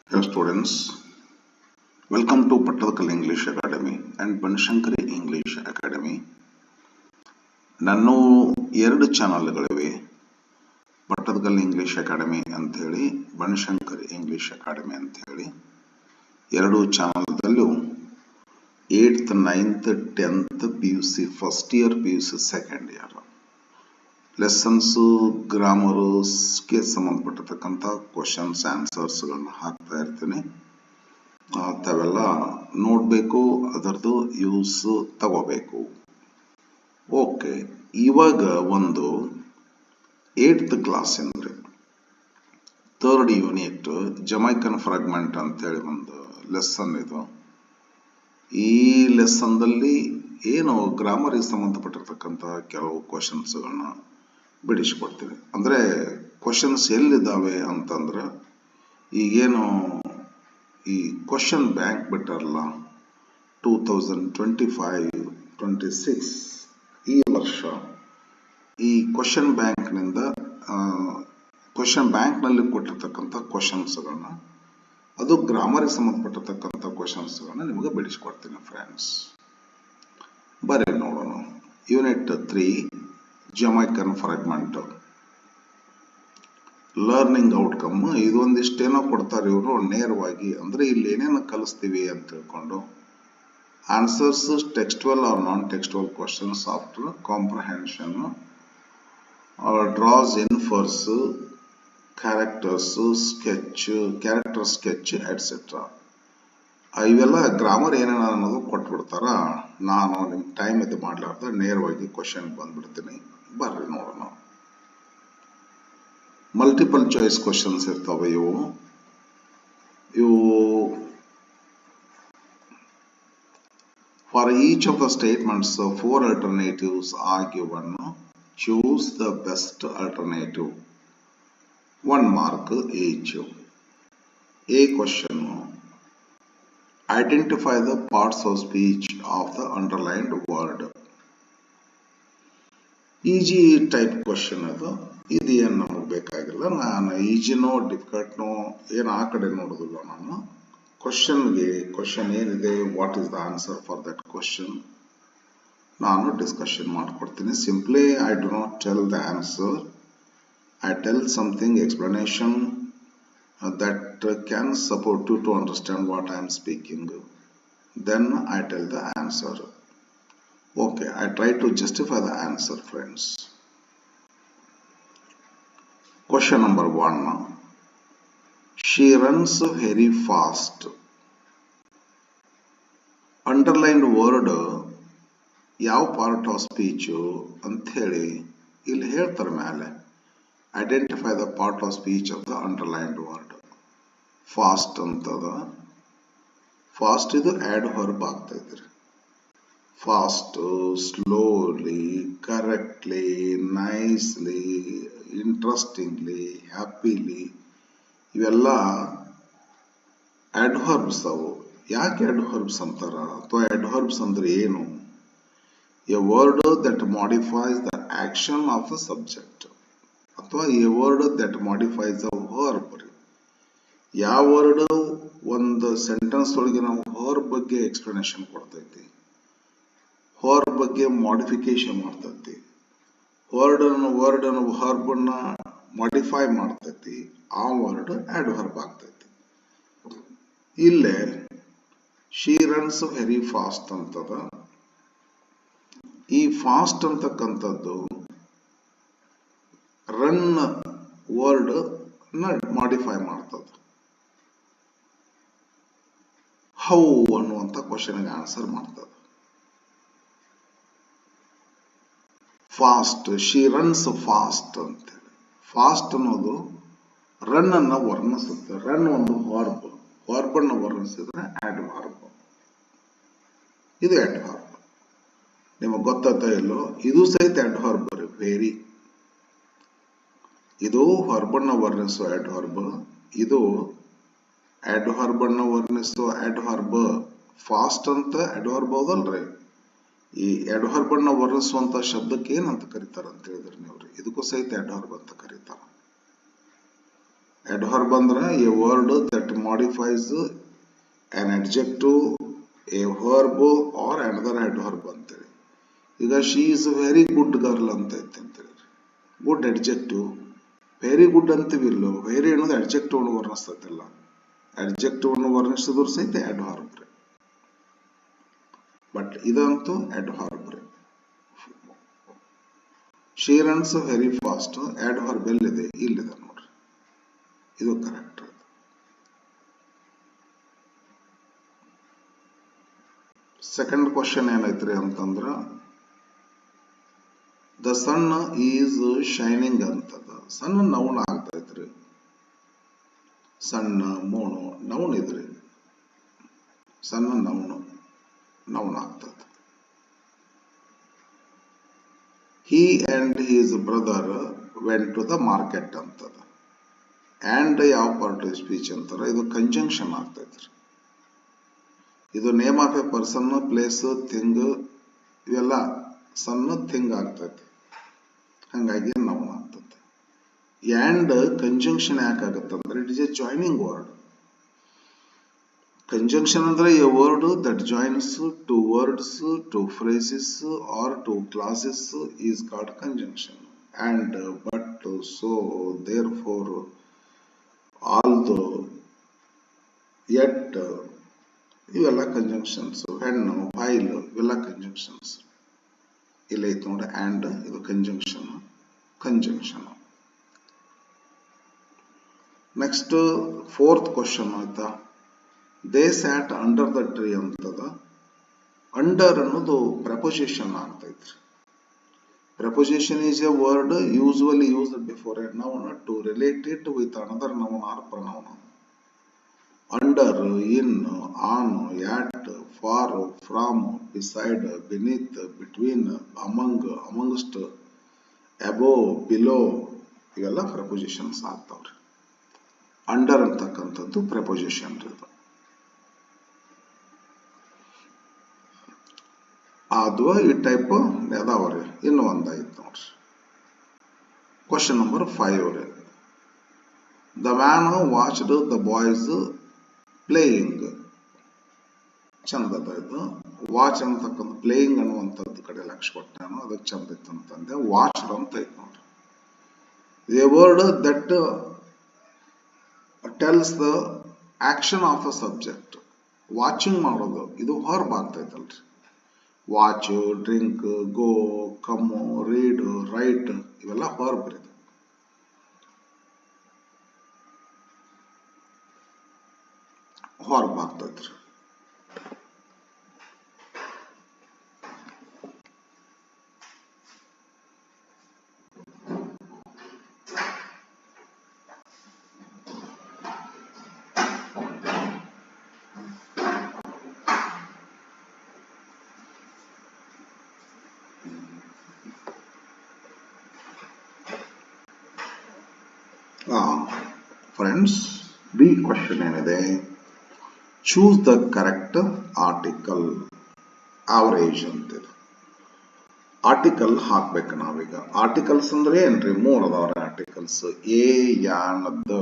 Hello students, welcome to Pattadakal English Academy and Banashankari English Academy. ನಾನು ಎರಡು ಚಾನಲ್ಗಳಿವೆ, Pattadakal English academy ಅಂತ ಹೇಳಿ, Banashankari English academy ಅಂತ ಹೇಳಿ. ಎರಡು ಚಾನಲ್ದಲ್ಲೂ 8th, 9th, 10th PUC first year, PUC second year lessons, ಗ್ರಾಮರ್ಸ್ಗೆ ಸಂಬಂಧಪಟ್ಟಿರ್ತಕ್ಕಂಥ ಕ್ವಶನ್ಸ್ ಆನ್ಸರ್ಸ್ಗಳನ್ನ ಹಾಕ್ತಾ ಇರ್ತೀನಿ. ತಾವೆಲ್ಲ ನೋಡಬೇಕು, ಅದರದ್ದು ಯೂಸ್ ತಗೋಬೇಕು. ಓಕೆ, ಇವಾಗ ಒಂದು 8th ಕ್ಲಾಸ್ ಅಂದರೆ 3rd ಯೂನಿಟ್ ಜಮೈಕನ್ ಫ್ರಾಗ್ಮೆಂಟ್ ಅಂತೇಳಿ ಒಂದು ಲೆಸನ್ ಇದು. ಈ ಲೆಸನ್ದಲ್ಲಿ ಏನು ಗ್ರಾಮರಿಗೆ ಸಂಬಂಧಪಟ್ಟಿರ್ತಕ್ಕಂಥ ಕೆಲವು ಕ್ವಶನ್ಸ್ಗಳನ್ನ ಬಿಡಿಸ್ಕೊಡ್ತೀವಿ. ಅಂದರೆ ಕ್ವಶನ್ಸ್ ಎಲ್ಲಿದ್ದಾವೆ ಅಂತಂದ್ರೆ, ಈಗೇನು ಈ ಕ್ವಶನ್ ಬ್ಯಾಂಕ್ ಬಿಟ್ಟಾರಲ್ಲ 2025-26 ಈ ವರ್ಷ, ಈ ಕ್ವಶನ್ ಬ್ಯಾಂಕ್ನಿಂದ ಕ್ವಶನ್ ಬ್ಯಾಂಕ್ನಲ್ಲಿ ಕೊಟ್ಟಿರ್ತಕ್ಕಂಥ ಕ್ವಶನ್ಸ್ಗಳನ್ನ, ಅದು ಗ್ರಾಮರಿಗೆ ಸಂಬಂಧಪಟ್ಟಿರ್ತಕ್ಕಂಥ ಕ್ವಶನ್ಸ್ಗಳನ್ನ ನಿಮಗೆ ಬಿಡಿಸ್ಕೊಡ್ತೀನಿ ಫ್ರೆಂಡ್ಸ್. ಬರೀ ನೋಡೋಣ. Unit 3 Jamaican fragment learning outcome. ಇದೊಂದಿಷ್ಟೇನೋ ಕೊಡ್ತಾರೆ ಇವರು ನೇರವಾಗಿ, ಅಂದ್ರೆ ಇಲ್ಲಿ ಏನೇನು ಕಲಿಸ್ತೀವಿ ಅಂತ ತಿಳ್ಕೊಂಡು, answers textual or non textual questions after comprehension, draws infers, characters sketch, character sketch etcetera. ಇವೆಲ್ಲ ಗ್ರಾಮರ್ ಏನೇನ ಅನ್ನೋದು ಕೊಟ್ಬಿಡ್ತಾರ. ನಾನು ನಿಮ್ ಟೈಮ್ ಇದು ಮಾಡ್ಲಾರ್ದ ನೇರವಾಗಿ ಕ್ವಶನ್ ಬಂದ್ಬಿಡ್ತೀನಿ. ಬರ್ರಿ ನೋಡೋಣ. ಮಲ್ಟಿಪಲ್ ಚಾಯ್ಸ್ ಕ್ವಶನ್ಸ್ ಇರ್ತಾವೆ. ಇವು for each of the statements 4 alternatives are given. Choose the best alternative. 1 mark each. A question: identify the parts of speech of the underlined word. Easy type question ಅದು. ಇದು ಏನು ನಮಗೆ ಬೇಕಾಗಿಲ್ಲ. ನಾನು ಈಜಿನೋ ಡಿಫಿಕಲ್ಟ್ನೋ ಏನು ಆ ಕಡೆ ನೋಡೋದಿಲ್ಲ. ನಾನು ಕ್ವಶನ್ ಏನಿದೆ, what is the answer for that question, ನಾನು ಡಿಸ್ಕಷನ್ ಮಾಡ್ಕೊಡ್ತೀನಿ. Simply I do not tell the answer, I tell something explanation that can support you to understand what I am speaking. Then I tell the answer. Okay, I try to justify the answer, friends. Question number 1. She runs very fast. Underlined word ಯಾವ part of speech ಅಂತ ಹೇಳಿ ಇಲ್ಲಿ ಹೇಳ್ತಾರೆ ಮೇಲೆ. Identify the part of speech of the underlined word. Fast ಅಂತದ. Fast ಇದು adverb ಆಗ್ತಾ ಇದ್ರಿ. Fast, slowly, correctly, nicely, interestingly, happily, ಇವೆಲ್ಲ ಆಡ್ವರ್ಬ್ಸ್ ಅವು. ಯಾಕೆ ಆಡ್ವರ್ಬ್ಸ್ ಅಂತಾರ, ಅಥವಾ ಆಡ್ವರ್ಬ್ಸ್ ಅಂದ್ರೆ ಏನು? A word that modifies the action of the subject, ಅಥವಾ a word that modifies the verb. ಯಾವ ವರ್ಡ್ ಒಂದು ಸೆಂಟೆನ್ಸ್ ಒಳಗೆ ನಾವು ಹೊರ ಬಗ್ಗೆ ಎಕ್ಸ್ಪ್ಲನೇಷನ್ ಕೊಡ್ತೈತಿ, ಹೊರ ಬಗ್ಗೆ ಮಾಡಿಫಿಕೇಶನ್ ಮಾಡ್ತೈತಿ, ವರ್ಡ್ ಅನ್ನ ಮಾಡಿಫೈ ಮಾಡ್ತೈತಿ, ಆ ವರ್ಡ್ ಆಡ್ವರ್ಬ್ ಆಗ್ತೈತಿ. ಇಲ್ಲೇ ಶಿ ರನ್ಸ್ ವೆರಿ ಫಾಸ್ಟ್ ಅಂತದ. ಈ ಫಾಸ್ಟ್ ಅಂತಕ್ಕಂಥದ್ದು ರನ್ ವರ್ಡ್ ನ ಮಾಡಿಫೈ ಮಾಡ್ತದ. ಹೌ ಅನ್ನುವಂಥ ಕ್ವಶನ್ಗೆ ಆನ್ಸರ್ ಮಾಡ್ತದೆ. ಫಾಸ್ಟ್, ಶಿ ರನ್ಸ್ ಫಾಸ್ಟ್ ಅಂತೇಳಿ. ಫಾಸ್ಟ್ ಅನ್ನೋದು ರನ್ ಅನ್ನ ವರ್ಣಿಸುತ್ತೆ. ರನ್ ಒಂದು ವರ್ಬ್, ವರ್ಬ್ ಅನ್ನ ವರ್ಣಿಸಿದ್ರೆ ಆಡ್ವರ್ಬ್. ಇದು ಆಡ್ವರ್ಬ್. ನಿಮಗೆ ಗೊತ್ತಾಗ್ತಾ ಇಲ್ಲೋ, ಇದು ಸಹಿತ ಆಡ್ವರ್ಬ್. ವೆರಿ, ಇದು ವರ್ಬ್ ಅನ್ನ ವರ್ಣಿಸೋ ಆಡ್ವರ್ಬ್, ಇದು ಆಡ್ವರ್ಬ್ ಅನ್ನ ವರ್ಣಿಸೋ ಆಡ್ವರ್ಬ್. ಫಾಸ್ಟ್ ಅಂತ ಆಡ್ವರ್ಬ್ ಹೌದಲ್ರಿ. ಈ ಆಡ್ವರ್ಬ್ ಅನ್ನ ವರ್ಣಿಸುವಂತ ಶಬ್ದಕ್ಕೆ ಏನಂತ ಕರೀತಾರ ಅಂತ ಹೇಳಿದ್ರಿ ನೀವು? ಇದಕ್ಕೂ ಸಹಿತ ಆಡ್ವರ್ಬ್ ಅಂತ ಕರೀತಾರ. Adverb ಅಂದ್ರೆ a word that modifies an adjective, a verb or another adverb ಅಂತೇಳಿ. ಈಗ she is very good girl ಅಂತ ಐತೆ ಅಂತೇಳಿ. ಗುಡ್ ಅಡ್ಜೆಕ್ಟಿವ್, ವೆರಿ ಗುಡ್ ಅಂತೀವಿಲ್ಲೋ, ವೆರಿ ಅನ್ನೋದು ಅಡ್ಜೆಕ್ಟಿವ್ ಅನ್ನು ವರ್ಣಿಸ್ತೈತಿಲ್ಲ. ಅಡ್ಜೆಕ್ಟಿವ್ ಅನ್ನು ವರ್ಣಿಸಿದ್ರು ಸಹಿತ ಅಡ್ವರ್ಬ್ ರೀ. ಬಟ್ ಇದಂತೂ ಅಡ್ವರ್ಬ್ ರೀ. She runs very fast, adverb ಎಲ್ಲಿದೆ? ಇಲ್ಲಿದೆ ನೋಡ್ರಿ, ಇದು ಕರೆಕ್ಟ್. ಸೆಕೆಂಡ್ ಕ್ವಶನ್ ಏನೈತ್ರಿ ಅಂತಂದ್ರ ದ ಸನ್ ಈಸ್ ಶೈನಿಂಗ್ ಅಂತದ. ಸನ್ ನೌನ್ ಆಗ್ತೈತ್ರಿ. ಸಣ್ಣ ಮೋಣು ನೌನ್ ಇದ್ರಿ. ಸಣ್ಣ ನೌನ್ ಆಗ್ತದ. He and his brother went to the market ಅಂತದ. ಅಂಡ್ ಯಾವ ಪಾರ್ಟ್ ಆಫ್ ಸ್ಪೀಚ್ ಅಂತಾರ? ಇದು ಕಂಜಂಕ್ಷನ್ ಆಗ್ತೈತ್ರಿ. ಇದು name of a person, place, thing ಇವೆಲ್ಲ ಸಣ್ಣ ಥಿಂಗ್ ಆಗ್ತೈತಿ. ಹಂಗಾಗಿ ನೌನ್ ಆಗ್ತೈತಿ. ಅಂಡ್ ಕಂಜಂಕ್ಷನ್ ಯಾಕಾಗತ್ತಂದ್ರೆ it is a joining word. Conjunction ಅಂದ್ರೆ a word that joins two words, two phrases or two clauses is called conjunction. And, but, so, therefore, although, yet ಇವೆಲ್ಲ conjunctions. ಹೆಣ್ಣು, file ಇವೆಲ್ಲ conjunctions. ಇಲ್ಲೈತೆ ನೋಡಿ and, ಇದು conjunction. Next fourth question ಆಯ್ತಾ. They sat under the tree ಅಂತದ. Under ಅನ್ನೋದು preposition ಆಗ್ತೈತ್ರಿ. Preposition is a word usually used before a noun to relate it with another noun or pronoun. Under, in, on, at, for, from, beside, beneath, between, among, amongst, above, below ಇವೆಲ್ಲ prepositions ಆಗ್ತಾವ್ರಿ. Under ಅಂತಕ್ಕಂಥದ್ದು preposition ಇದು. ಅದು ಈ type ಅದಾವ್ರಿ. ಇನ್ನು ಒಂದಾಯ್ತು ನೋಡ್ರಿ. Question number 5 ರೀ. The man watched the boys playing. ಚಂದದ ಇದು. ವಾಚ್ ಅಂತಕ್ಕಂಥ ಪ್ಲೇಯಿಂಗ್ ಅನ್ನುವಂಥದ್ದು ಕಡೆ ಲಕ್ಷ ಕೊಟ್ಟು ನಾನು ಅದಕ್ಕೆ ಚಂದ ಇತ್ತು ಅಂತಂದೆ. ವಾಚ್ಡ್ ಅಂತ ಐತೆ ನೋಡ್ರಿ. A word that tells the action of the subject. Watching ಮಾಡೋದು ಇದು ವರ್ಬ್ ಆಗ್ತೈತಲ್ರಿ. ವಾಚ್, ಡ್ರಿಂಕ್, ಗೋ, ಕಮ್, ರೀಡ್, ರೈಟ್ ಇವೆಲ್ಲ ವರ್ಬ್ ಇದು. ವರ್ಬ್ ಆಗ್ತೈತ್ರಿ. ಫ್ರೆಂಡ್ಸ್, ಬಿ ಕ್ವಶನ್ ಏನಿದೆ, choose the correct article. Average ಅಂತಿದೆ. ಆರ್ಟಿಕಲ್ ಹಾಕ್ಬೇಕು ನಾವೀಗ. ಆರ್ಟಿಕಲ್ಸ್ ಅಂದ್ರೆ ಏನ್ರಿ? 3 ಅದಾವ್ರಿ ಆರ್ಟಿಕಲ್ಸ್. ಎ, ಯಾನ್, the.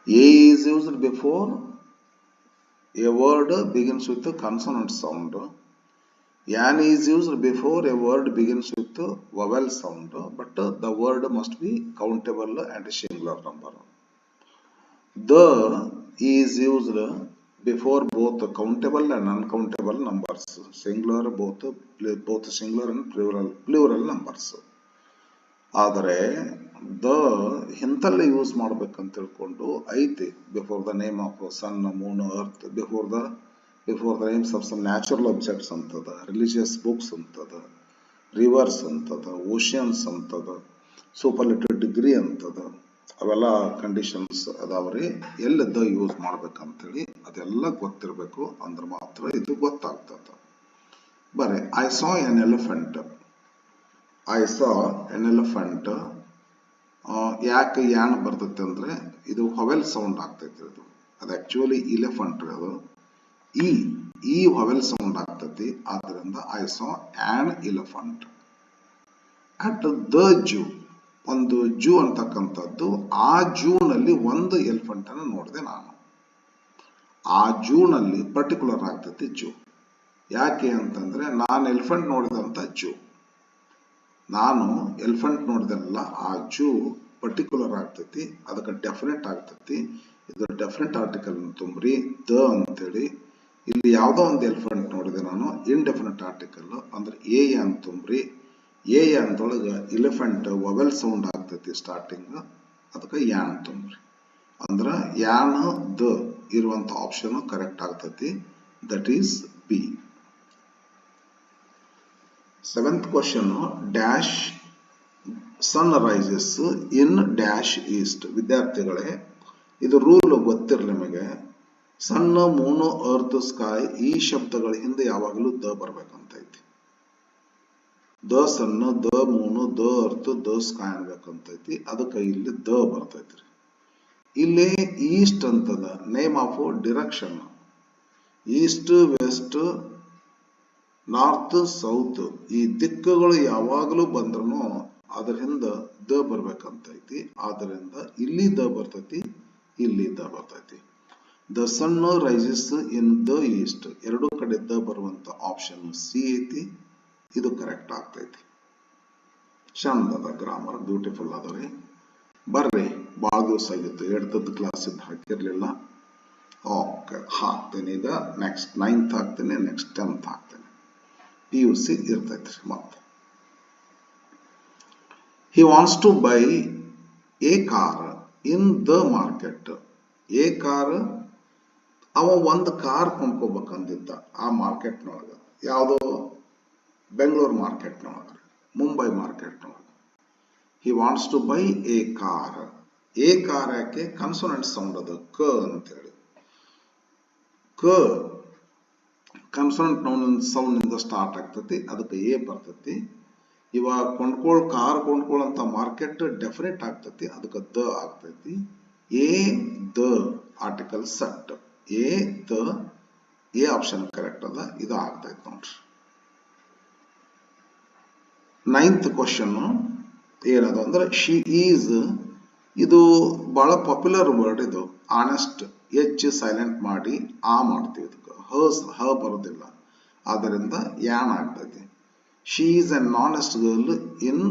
A is used before a word begins with a consonant sound. Yan is used before a word begins with a vowel sound, but the word must be countable and singular number. The is used before both countable and uncountable numbers, singular, both singular and plural numbers. ಆದರೆ the ಇಂತಲ್ಲೇ use ಮಾಡ್ಬೇಕಂತ ತಿಳ್ಕೊಂಡು ಐತಿ. Before the name of sun, moon, earth, before the names of some natural objects ಅಂತದ, religious books ಅಂತದ, rivers ಅಂತದ, oceans ಅಂತದ, superlative degree ಅಂತದ. ಅವೆಲ್ಲ ಕಂಡೀಷನ್ಸ್ ಅದಾವ್ರಿ. ಎಲ್ಲಿ ದ ಯೂಸ್ ಮಾಡ್ಬೇಕಂತೇಳಿ ಅದೆಲ್ಲ ಗೊತ್ತಿರಬೇಕು. ಅಂದ್ರೆ ಮಾತ್ರ ಇದು ಗೊತ್ತಾಗ್ತದ. ಬರೀ I saw N elephant. I saw N elephant. ಯಾಕೆ ಯಾನ್ ಬರ್ತೈತೆ ಅಂದ್ರೆ ಇದು ಹೊವೆಲ್ ಸೌಂಡ್ ಆಗ್ತೈತಿ. ಅದು ಆಕ್ಚುಲಿ ಇಲೆಫೆಂಟ್ ರೀ. ಅದು ಈ ಹೊವೆಲ್ ಸೌಂಡ್ ಆಗ್ತೈತಿ. ಆದ್ರಿಂದ I saw on elephant at the zoo. ಒಂದು ಜೂ ಅಂತಕ್ಕಂಥದ್ದು. ಆ ಜೂನಲ್ಲಿ ಒಂದು ಎಲಿಫೆಂಟ್ ಅನ್ನು ನೋಡಿದೆ ನಾನು. ಆ ಜೂನಲ್ಲಿ ಪರ್ಟಿಕ್ಯುಲರ್ ಆಗ್ತೈತಿ ಜೂ. ಯಾಕೆ ಅಂತಂದ್ರೆ ನಾನು ಎಲಿಫೆಂಟ್ ನೋಡಿದಂತ ಜೂ, ನಾನು ಎಲಿಫೆಂಟ್ ನೋಡಿದಲ್ಲ, ಆ ಜೂ ಪರ್ಟಿಕ್ಯುಲರ್ ಆಗ್ತೈತಿ, ಅದಕ್ಕೆ ಡೆಫಿನೆಟ್ ಆಗ್ತೈತಿ. ಇದು ಡೆಫಿನೆಟ್ ಆರ್ಟಿಕಲ್ ತುಂಬ್ರಿ ದ ಅಂತೇಳಿ. ಇಲ್ಲಿ ಯಾವುದೋ ಒಂದು ಎಲಿಫೆಂಟ್ ನೋಡಿದೆ ನಾನು, ಇಂಡೆಫಿನೆಟ್ ಆರ್ಟಿಕಲ್ ಅಂದ್ರೆ ಎ ಅಂತ ತುಂಬ್ರಿ. ಎ ಅಂತೊಳಗೆ ಎಲಿಫೆಂಟ್ ವವೆಲ್ ಸೌಂಡ್ ಆಗ್ತೈತಿ ಸ್ಟಾರ್ಟಿಂಗ್, ಅದಕ್ಕೆ ಯಾನ್ ತುಂಬ್ರಿ. ಅಂದ್ರೆ ಯಾನ್ ದ ಇರುವಂತ ಆಪ್ಷನ್ ಕರೆಕ್ಟ್ ಆಗ್ತೈತಿ. That is B. 7th question, dash sun rises in dash east. ವಿದ್ಯಾರ್ಥಿಗಳೇ, ಇದು ರೂಲ್ ಗೊತ್ತಿರಲಿ ನಿಮಗೆ. ಸನ್, ಮೂನ್, ಅರ್ತ್, ಸ್ಕೈ ಈ ಶಬ್ದಗಳ ಹಿಂದೆ ಯಾವಾಗಲೂ ದ ಬರ್ಬೇಕಂತ ಐತಿ. The sun, the moon, the earth, the sky ಅನ್ಬೇಕಂತೈತಿ. ಅದಕ್ಕೆ ಇಲ್ಲಿ ದ ಬರ್ತೈತ್ರಿ. ಇಲ್ಲಿ ಈಸ್ಟ್ ಅಂತದ name of direction. East, west, north, south ಈ ದಿಕ್ಕುಗಳು ಯಾವಾಗಲೂ ಬಂದ್ರೂ ಅದ್ರ ಹಿಂದ ದ ಬರ್ಬೇಕಂತೈತಿ. ಆದ್ದರಿಂದ ಇಲ್ಲಿ ದ ಬರ್ತೈತಿ, ಇಲ್ಲಿ ದ ಬರ್ತೈತಿ. The sun rises in the east, ಎರಡೂ ಕಡೆ ದ ಬರುವಂತ ಆಪ್ಷನ್ ಸಿ ಐತಿ. ಇದು ಕರೆಕ್ಟ್ ಆಗ್ತೈತಿ. ಚಂದದ ಗ್ರಾಮರ್, ಬ್ಯೂಟಿಫುಲ್ ಅದರಿ. ಬರ್ರಿ, ಬಹಳ ದಿವಸ ಆಗಿತ್ತು, 8th ಕ್ಲಾಸ್ ಇದ್ದು ಹಾಕಿರ್ಲಿಲ್ಲ. ಓಕೆ, ಹಾಕ್ತೇನೆ ಈಗ. ನೆಕ್ಸ್ಟ್ 9th ಹಾಕ್ತೇನೆ, ನೆಕ್ಸ್ಟ್ 10th ಹಾಕ್ತೇನೆ. PUC ಇರ್ತೈತ್ರಿ. ಮತ್ತೆ he wants to buy a car in the market. a car, ಅವ ಒಂದು ಕಾರ್ ಕೊಂಡ್ಕೋಬೇಕಂದಿದ್ದ ಆ ಮಾರ್ಕೆಟ್ನೊಳಗ. ಯಾವುದೋ Bengaluru ಮಾರ್ಕೆಟ್ನೊಳಗ, Mumbai ಮಾರ್ಕೆಟ್ನೊಳಗ. he wants to buy a car. a car ಯಾಕೆ? ಕನ್ಸೋನೆಂಟ್ ಸೌಂಡ್ ಅದು, ಕ ಅಂತೇಳಿ. ಕ ಕನ್ಸೋನೆಂಟ್ ಸೌಂಡ್ ನಿಂದ ಸ್ಟಾರ್ಟ್ ಆಗ್ತೈತಿ, ಅದಕ್ಕೆ ಎ ಬರ್ತೈತಿ. ಇವಾಗ ಕಾರ್ ಕೊಂಡ್ಕೊಳ್ಳಂತ ಮಾರ್ಕೆಟ್ ಡೆಫಿನೆಟ್ ಆಗ್ತೈತಿ, ಅದಕ್ಕೆ ದ ಆಗ್ತೈತಿ. A the article set. A the, A option correct ಅದ, ಇದು ಆಗ್ತೈತಿ ನೋಡ್ರಿ. 9th ಕ್ವಶನ್ ಏನದ ಅಂದ್ರೆ ಶಿ ಈಸ್. ಇದು ಬಹಳ ಪಾಪ್ಯುಲರ್ ವರ್ಡ್ ಇದು. ಆನೆಸ್ಟ್, ಎಚ್ ಸೈಲೆಂಟ್ ಮಾಡಿ ಆ ಮಾಡ್ತೀವಿ, ಇದಕ್ಕೆ ಹ ಬರೋದಿಲ್ಲ, ಆದ್ದರಿಂದ ಯಾನ್ ಆಗ್ತೈತಿ. She is an honest girl in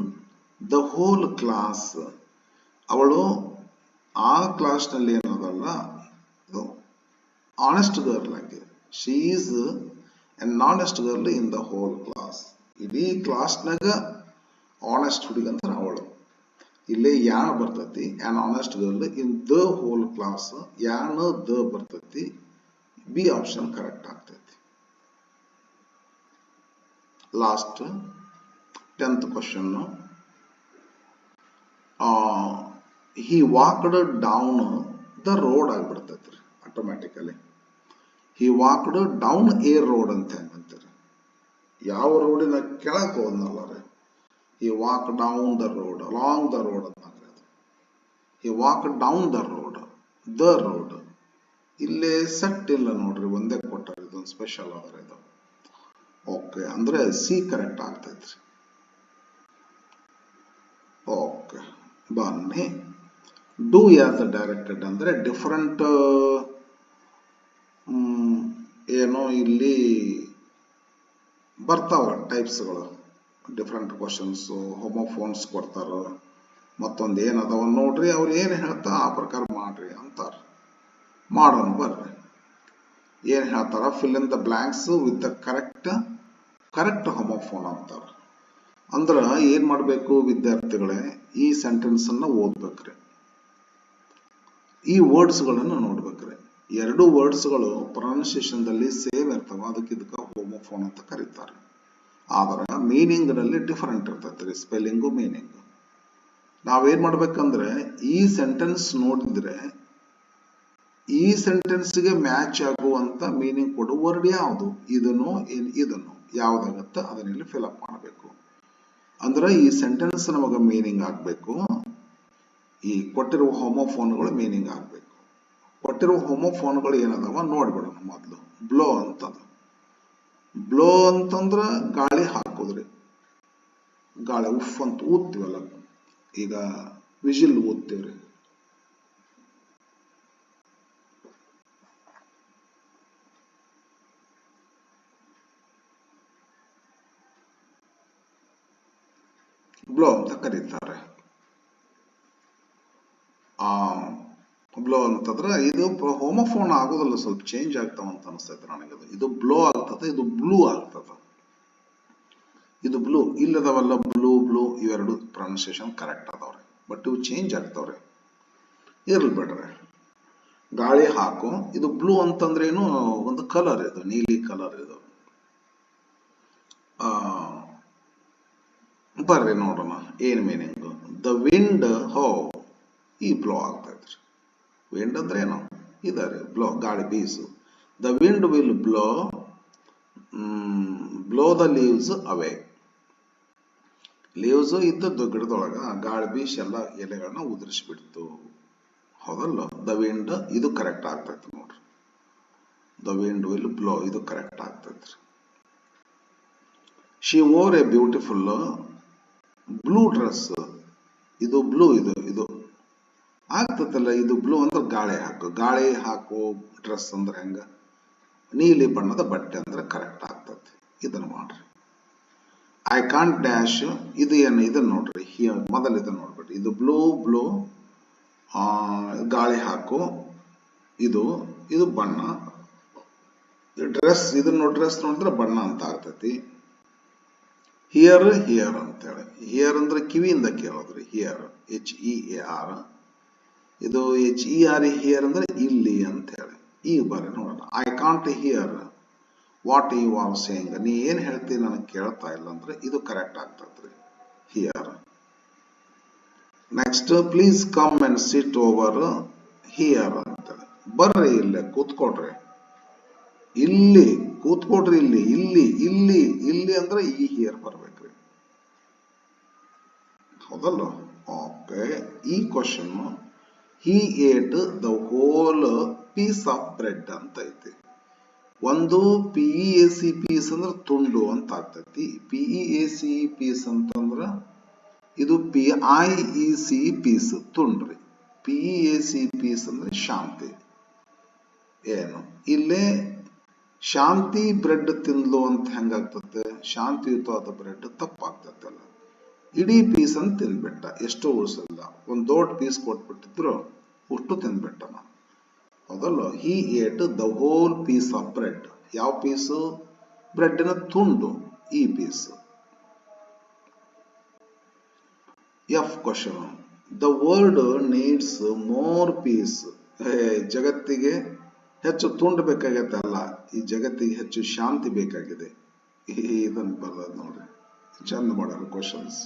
the whole class. ಅವಳು ಆ ಕ್ಲಾಸ್ ನಲ್ಲಿ ಏನದಲ್ಲ, ಇದು ಆನೆಸ್ಟ್ ಗರ್ಲ್ ಆಗಿ. She is an honest girl in the whole class. ಇಡೀ ಕ್ಲಾಸ್ನಾಗ ಆನೆಸ್ಟ್ ಹುಡುಗಂತ ಅವಳು. ಇಲ್ಲೇ ಯಾನ್ ಬರ್ತೈತಿ, on honest girl in the whole class. ಯಾನ್ ದ ಬರ್ತೈತಿ, ಬಿ ಆಪ್ಷನ್ ಕರೆಕ್ಟ್ ಆಗ್ತೈತಿ. Last 10th question. he walked down the road ಆಗ್ಬಿಡ್ತೈತ್ರಿ automatically. he walked down a road ಅಂತ ಹೆಂಗಂತೀರಿ? ಯಾವ ರೋಡಿನ ಕೆಳಗೆ ಹೋದ್ನಲ್ಲ ರೀ. he walked down the road, along the road ಅಂತ. he walked down the road, the road. ಇಲ್ಲೇ set ಇಲ್ಲ ನೋಡ್ರಿ, ಒಂದೇ ಕೊಟ್ಟಾರೆ, ಇದೊಂದು ಸ್ಪೆಷಲ್ ಆದ್ರೆ ಇದು. ಓಕೆ, ಅಂದ್ರೆ ಸಿ ಕರೆಕ್ಟ್ ಆಗ್ತೈತ್ರಿ. ಓಕೆ, ಬನ್ನಿ. ಡೂ ಯಾಸ್ ಡೈರೆಕ್ಟೆಡ್ ಅಂದ್ರೆ ಡಿಫರೆಂಟ್ ಏನೋ ಇಲ್ಲಿ ಬರ್ತಾವ ಟೈಪ್ಸ್ಗಳು, ಡಿಫರೆಂಟ್ ಕ್ವಶನ್ಸ್. ಹೋಮೋಫೋನ್ಸ್ ಕೊಡ್ತಾರ, ಮತ್ತೊಂದು ಏನದವ ನೋಡ್ರಿ, ಅವ್ರು ಏನು ಹೇಳ್ತಾ ಆ ಪ್ರಕಾರ ಮಾಡ್ರಿ ಅಂತಾರ. ಮಾಡೋಣ ಬರ್ರಿ. ಏನ್ ಹೇಳ್ತಾರ? Fill in the blanks with the correct homophone ಅಂತಾರ. ಅಂದ್ರ ಏನ್ ಮಾಡ್ಬೇಕು ವಿದ್ಯಾರ್ಥಿಗಳೇ? ಈ ಸೆಂಟೆನ್ಸ್ ಅನ್ನ ಓದ್ಬೇಕ್ರಿ, ಈ ವರ್ಡ್ಸ್ ಗಳನ್ನ ನೋಡ್ಬೇಕ್ರಿ. ಎರಡು ವರ್ಡ್ಸ್ ಗಳು ಪ್ರೊನೌನ್ಸಿಯೇಷನ್ ದಲ್ಲಿ ಸೇಮ್ ಇರ್ತಾವ, ಅದಕ್ಕೆ ಇದಕ್ಕ ಹೋಮೋಫೋನ್ ಅಂತ ಕರೀತಾರೆ. ಆದ್ರೆ ಮೀನಿಂಗ್ ನಲ್ಲಿ ಡಿಫರೆಂಟ್ ಇರ್ತೈತ್ರಿ, ಸ್ಪೆಲ್ಲಿಂಗು ಮೀನಿಂಗ್. ನಾವೇನ್ ಮಾಡ್ಬೇಕಂದ್ರೆ ಈ ಸೆಂಟೆನ್ಸ್ ನೋಡಿದ್ರೆ ಈ ಸೆಂಟೆನ್ಸ್ಗೆ ಮ್ಯಾಚ್ ಆಗುವಂತ ಮೀನಿಂಗ್ ಕೊಡುವ ವರ್ಡ್ ಯಾವುದು, ಇದನ್ನು ಇದನ್ನು ಯಾವ್ದಾಗತ್ತ ಅದನ್ನಿಲ್ಲಿ ಫಿಲ್ಅಪ್ ಮಾಡಬೇಕು. ಅಂದ್ರೆ ಈ ಸೆಂಟೆನ್ಸ್ ನಮಗ ಮೀನಿಂಗ್ ಆಗ್ಬೇಕು, ಈ ಕೊಟ್ಟಿರುವ ಹೋಮೋಫೋನ್ಗಳು ಮೀನಿಂಗ್ ಆಗ್ಬೇಕು. ಕೊಟ್ಟಿರುವ ಹೋಮೋಫೋನ್ಗಳು ಏನದಾವ ನೋಡ್ಬಿಡೋಣ ಮೊದಲು. ಬ್ಲೋ ಅಂತದ. ಬ್ಲೋ ಅಂತಂದ್ರ ಗಾಳಿ ಹಾಕುದ್ರಿ, ಗಾಳಿ ಉಫ್ ಅಂತ ಊದ್ತೀವಲ್ಲ, ಈಗ ವಿಜಿಲ್ ಓದ್ತೇವ್ರಿ. ಬ್ಲೋ ಅಂತ ಕರೀತಾರೆ. ಬ್ಲೋ ಅಂತಂದ್ರೆ ಇದು ಹೋಮೋಫೋನ್ ಆಗೋದಿಲ್ಲ, ಸ್ವಲ್ಪ ಚೇಂಜ್ ಆಗ್ತಾವಂತ ಅನಿಸ್ತೈತೆ ನನಗೆ. ಇದು ಬ್ಲೋ ಆಗ್ತದೆ, ಇದು ಬ್ಲೂ ಆಗ್ತದೆ. ಇದು ಬ್ಲೂ ಇಲ್ಲದವಲ್ಲ, ಬ್ಲೂ ಬ್ಲೂ ಇವೆರಡು ಪ್ರೊನೌನ್ಸಿಯೇಷನ್ ಕರೆಕ್ಟ್ ಅದಾವ್ರಿ, ಬಟ್ ಇವು ಚೇಂಜ್ ಆಗ್ತಾವ್ರಿ. ಇರ್ಲಿ ಬಿಡ್ರಿ. ಗಾಳಿ ಹಾಕು, ಇದು ಬ್ಲೂ ಅಂತಂದ್ರೆ ಏನು, ಒಂದು ಕಲರ್, ಇದು ನೀಲಿ ಕಲರ್ ಇದು. ಬರ್ರಿ ನೋಡೋಣ ಏನ್ ಮೀನಿಂಗ್. ದ ವಿಂಡ್ ಹೋ, ಈ ಬ್ಲೋ ಆಗ್ತೈತ್ರಿ. ವಿಂಡ್ ಅಂದ್ರೆ ಏನು, ಇದಾರೆ ಬ್ಲೋ, ಗಾಳಿ ಬೀಸು. The wind will blow the leaves away. Leaves ಇದ್ದದ್ದು ಗಿಡದೊಳಗ ಗಾಳಿ ಬೀಸ್ ಎಲ್ಲ ಎಲೆಗಳನ್ನ ಉದುರಿಸ್ಬಿಡ್ತು. ಹೌದಲ್ಲ, ದ ವಿಂಡ್ ಇದು ಕರೆಕ್ಟ್ ಆಗ್ತೈತಿ ನೋಡ್ರಿ. ದ ವಿಂಡ್ ವಿಲ್ ಬ್ಲೋ, ಇದು ಕರೆಕ್ಟ್ ಆಗ್ತೈತ್ರಿ. She wore a beautiful blue dress, ಇದು ಬ್ಲೂ, ಇದು ಆಗ್ತತಲ್ಲ. ಇದು ಬ್ಲೂ ಅಂದ್ರೆ ಗಾಳಿ ಹಾಕೋ ಡ್ರೆಸ್ ಅಂದ್ರೆ ಹೆಂಗ, ನೀಲಿ ಬಣ್ಣದ ಬಟ್ಟೆ ಅಂದ್ರೆ ಕರೆಕ್ಟ್ ಆಗ್ತತಿ. ಇದನ್ನ ಮಾಡ್ರಿ. ಐ ಕಾಂಟ್ ಡ್ಯಾಶ್, ಇದು ಏನು, ಇದನ್ನ ನೋಡ್ರಿ. ಮೊದಲು ಇದನ್ನ ನೋಡ್ಬಿಡ್ರಿ. ಇದು ಬ್ಲೂ ಗಾಳಿ ಹಾಕು, ಇದು ಬಣ್ಣ. ಡ್ರೆಸ್, ಇದನ್ನ ಡ್ರೆಸ್ ನೋಡಿದ್ರೆ ಬಣ್ಣ ಅಂತ ಆಗ್ತತಿ. ಹಿಯರ್ ಅಂತೇಳಿ, ಹಿಯರ್ ಅಂದ್ರೆ ಕಿವಿಯಿಂದ ಕೇಳೋದ್ರಿ. ಹಿಯರ್ HEAR, ಇದು HER, ಹಿಯರ್ ಅಂದ್ರೆ ಇಲ್ಲಿ ಅಂತ ಹೇಳಿ. ಈಗ ಬರ್ರಿ ನೋಡೋಣ. I can't hear what you are saying, ನೀ ಏನ್ ಹೇಳ್ತೀನಿ ನನಗೆ ಕೇಳ್ತಾ ಇಲ್ಲ ಅಂದ್ರೆ ಇದು ಕರೆಕ್ಟ್ ಆಗ್ತದ್ರಿ, here. Next, please come and sit over here ಅಂತೇಳಿ. ಬರ್ರಿ ಇಲ್ಲೇ ಕೂತ್ಕೊಡ್ರಿ, ಇಲ್ಲಿ ಕೂತ್ಕೊಡ್ರಿ, ಇಲ್ಲಿ ಅಂದ್ರೆ ಈ ಹಿಯರ್ ಬರ್ಬೇಕ್ರಿ. ಹೌದಲ್ಲ? ಓಕೆ. ಈ question, he ate the whole piece of bread ಅಂತ ಐತಿ. ಒಂದು PEAC ಪೀಸ್ ಅಂದ್ರೆ ತುಂಡು ಅಂತ ಆಗ್ತೈತಿ. PEAC ಪೀಸ್ ಅಂತಂದ್ರ ಇದು PIEC ಪೀಸ್ ತುಂಡ್ರಿ. PEAC ಪೀಸ್ ಅಂದ್ರೆ ಶಾಂತಿ. ಏನು ಇಲ್ಲೇ ಶಾಂತಿ ಬ್ರೆಡ್ ತಿನ್ಲು ಅಂತ ಹೆಂಗಾಗ್ತತೆ, ಶಾಂತಿಯುತವಾದ ಬ್ರೆಡ್ ತಪ್ಪಾಗ್ತತಲ್ಲ. ಇಡೀ ಪೀಸ್ ಅಂತ ತಿಂದ್ಬಿಟ್ಟ, ಎಷ್ಟೋ ಉಳಿಸಲ್ಲ. ಒಂದು ದೊಡ್ಡ ಪೀಸ್ ಕೊಟ್ಬಿಟ್ಟಿದ್ರು ಅಷ್ಟು ತಿಂದ್ಬಿಟ್ಟನ. ಹೌದಲ್ಲ? He ate the whole piece of bread. ಯಾವ ಪೀಸು? ಬ್ರೆಡ್ನ ತುಂಡು, ಈ piece. F question, the world needs more peace. ಜಗತ್ತಿಗೆ ಹೆಚ್ಚು ತುಂಡು ಬೇಕಾಗತ್ತೆ ಅಲ್ಲ, ಈ ಜಗತ್ತಿಗೆ ಹೆಚ್ಚು ಶಾಂತಿ ಬೇಕಾಗಿದೆ. ಇದನ್ನು ಬರ್ತದ ನೋಡ್ರಿ, ಚಂದ ಮಾಡೋರು ಕ್ವಶನ್ಸ್.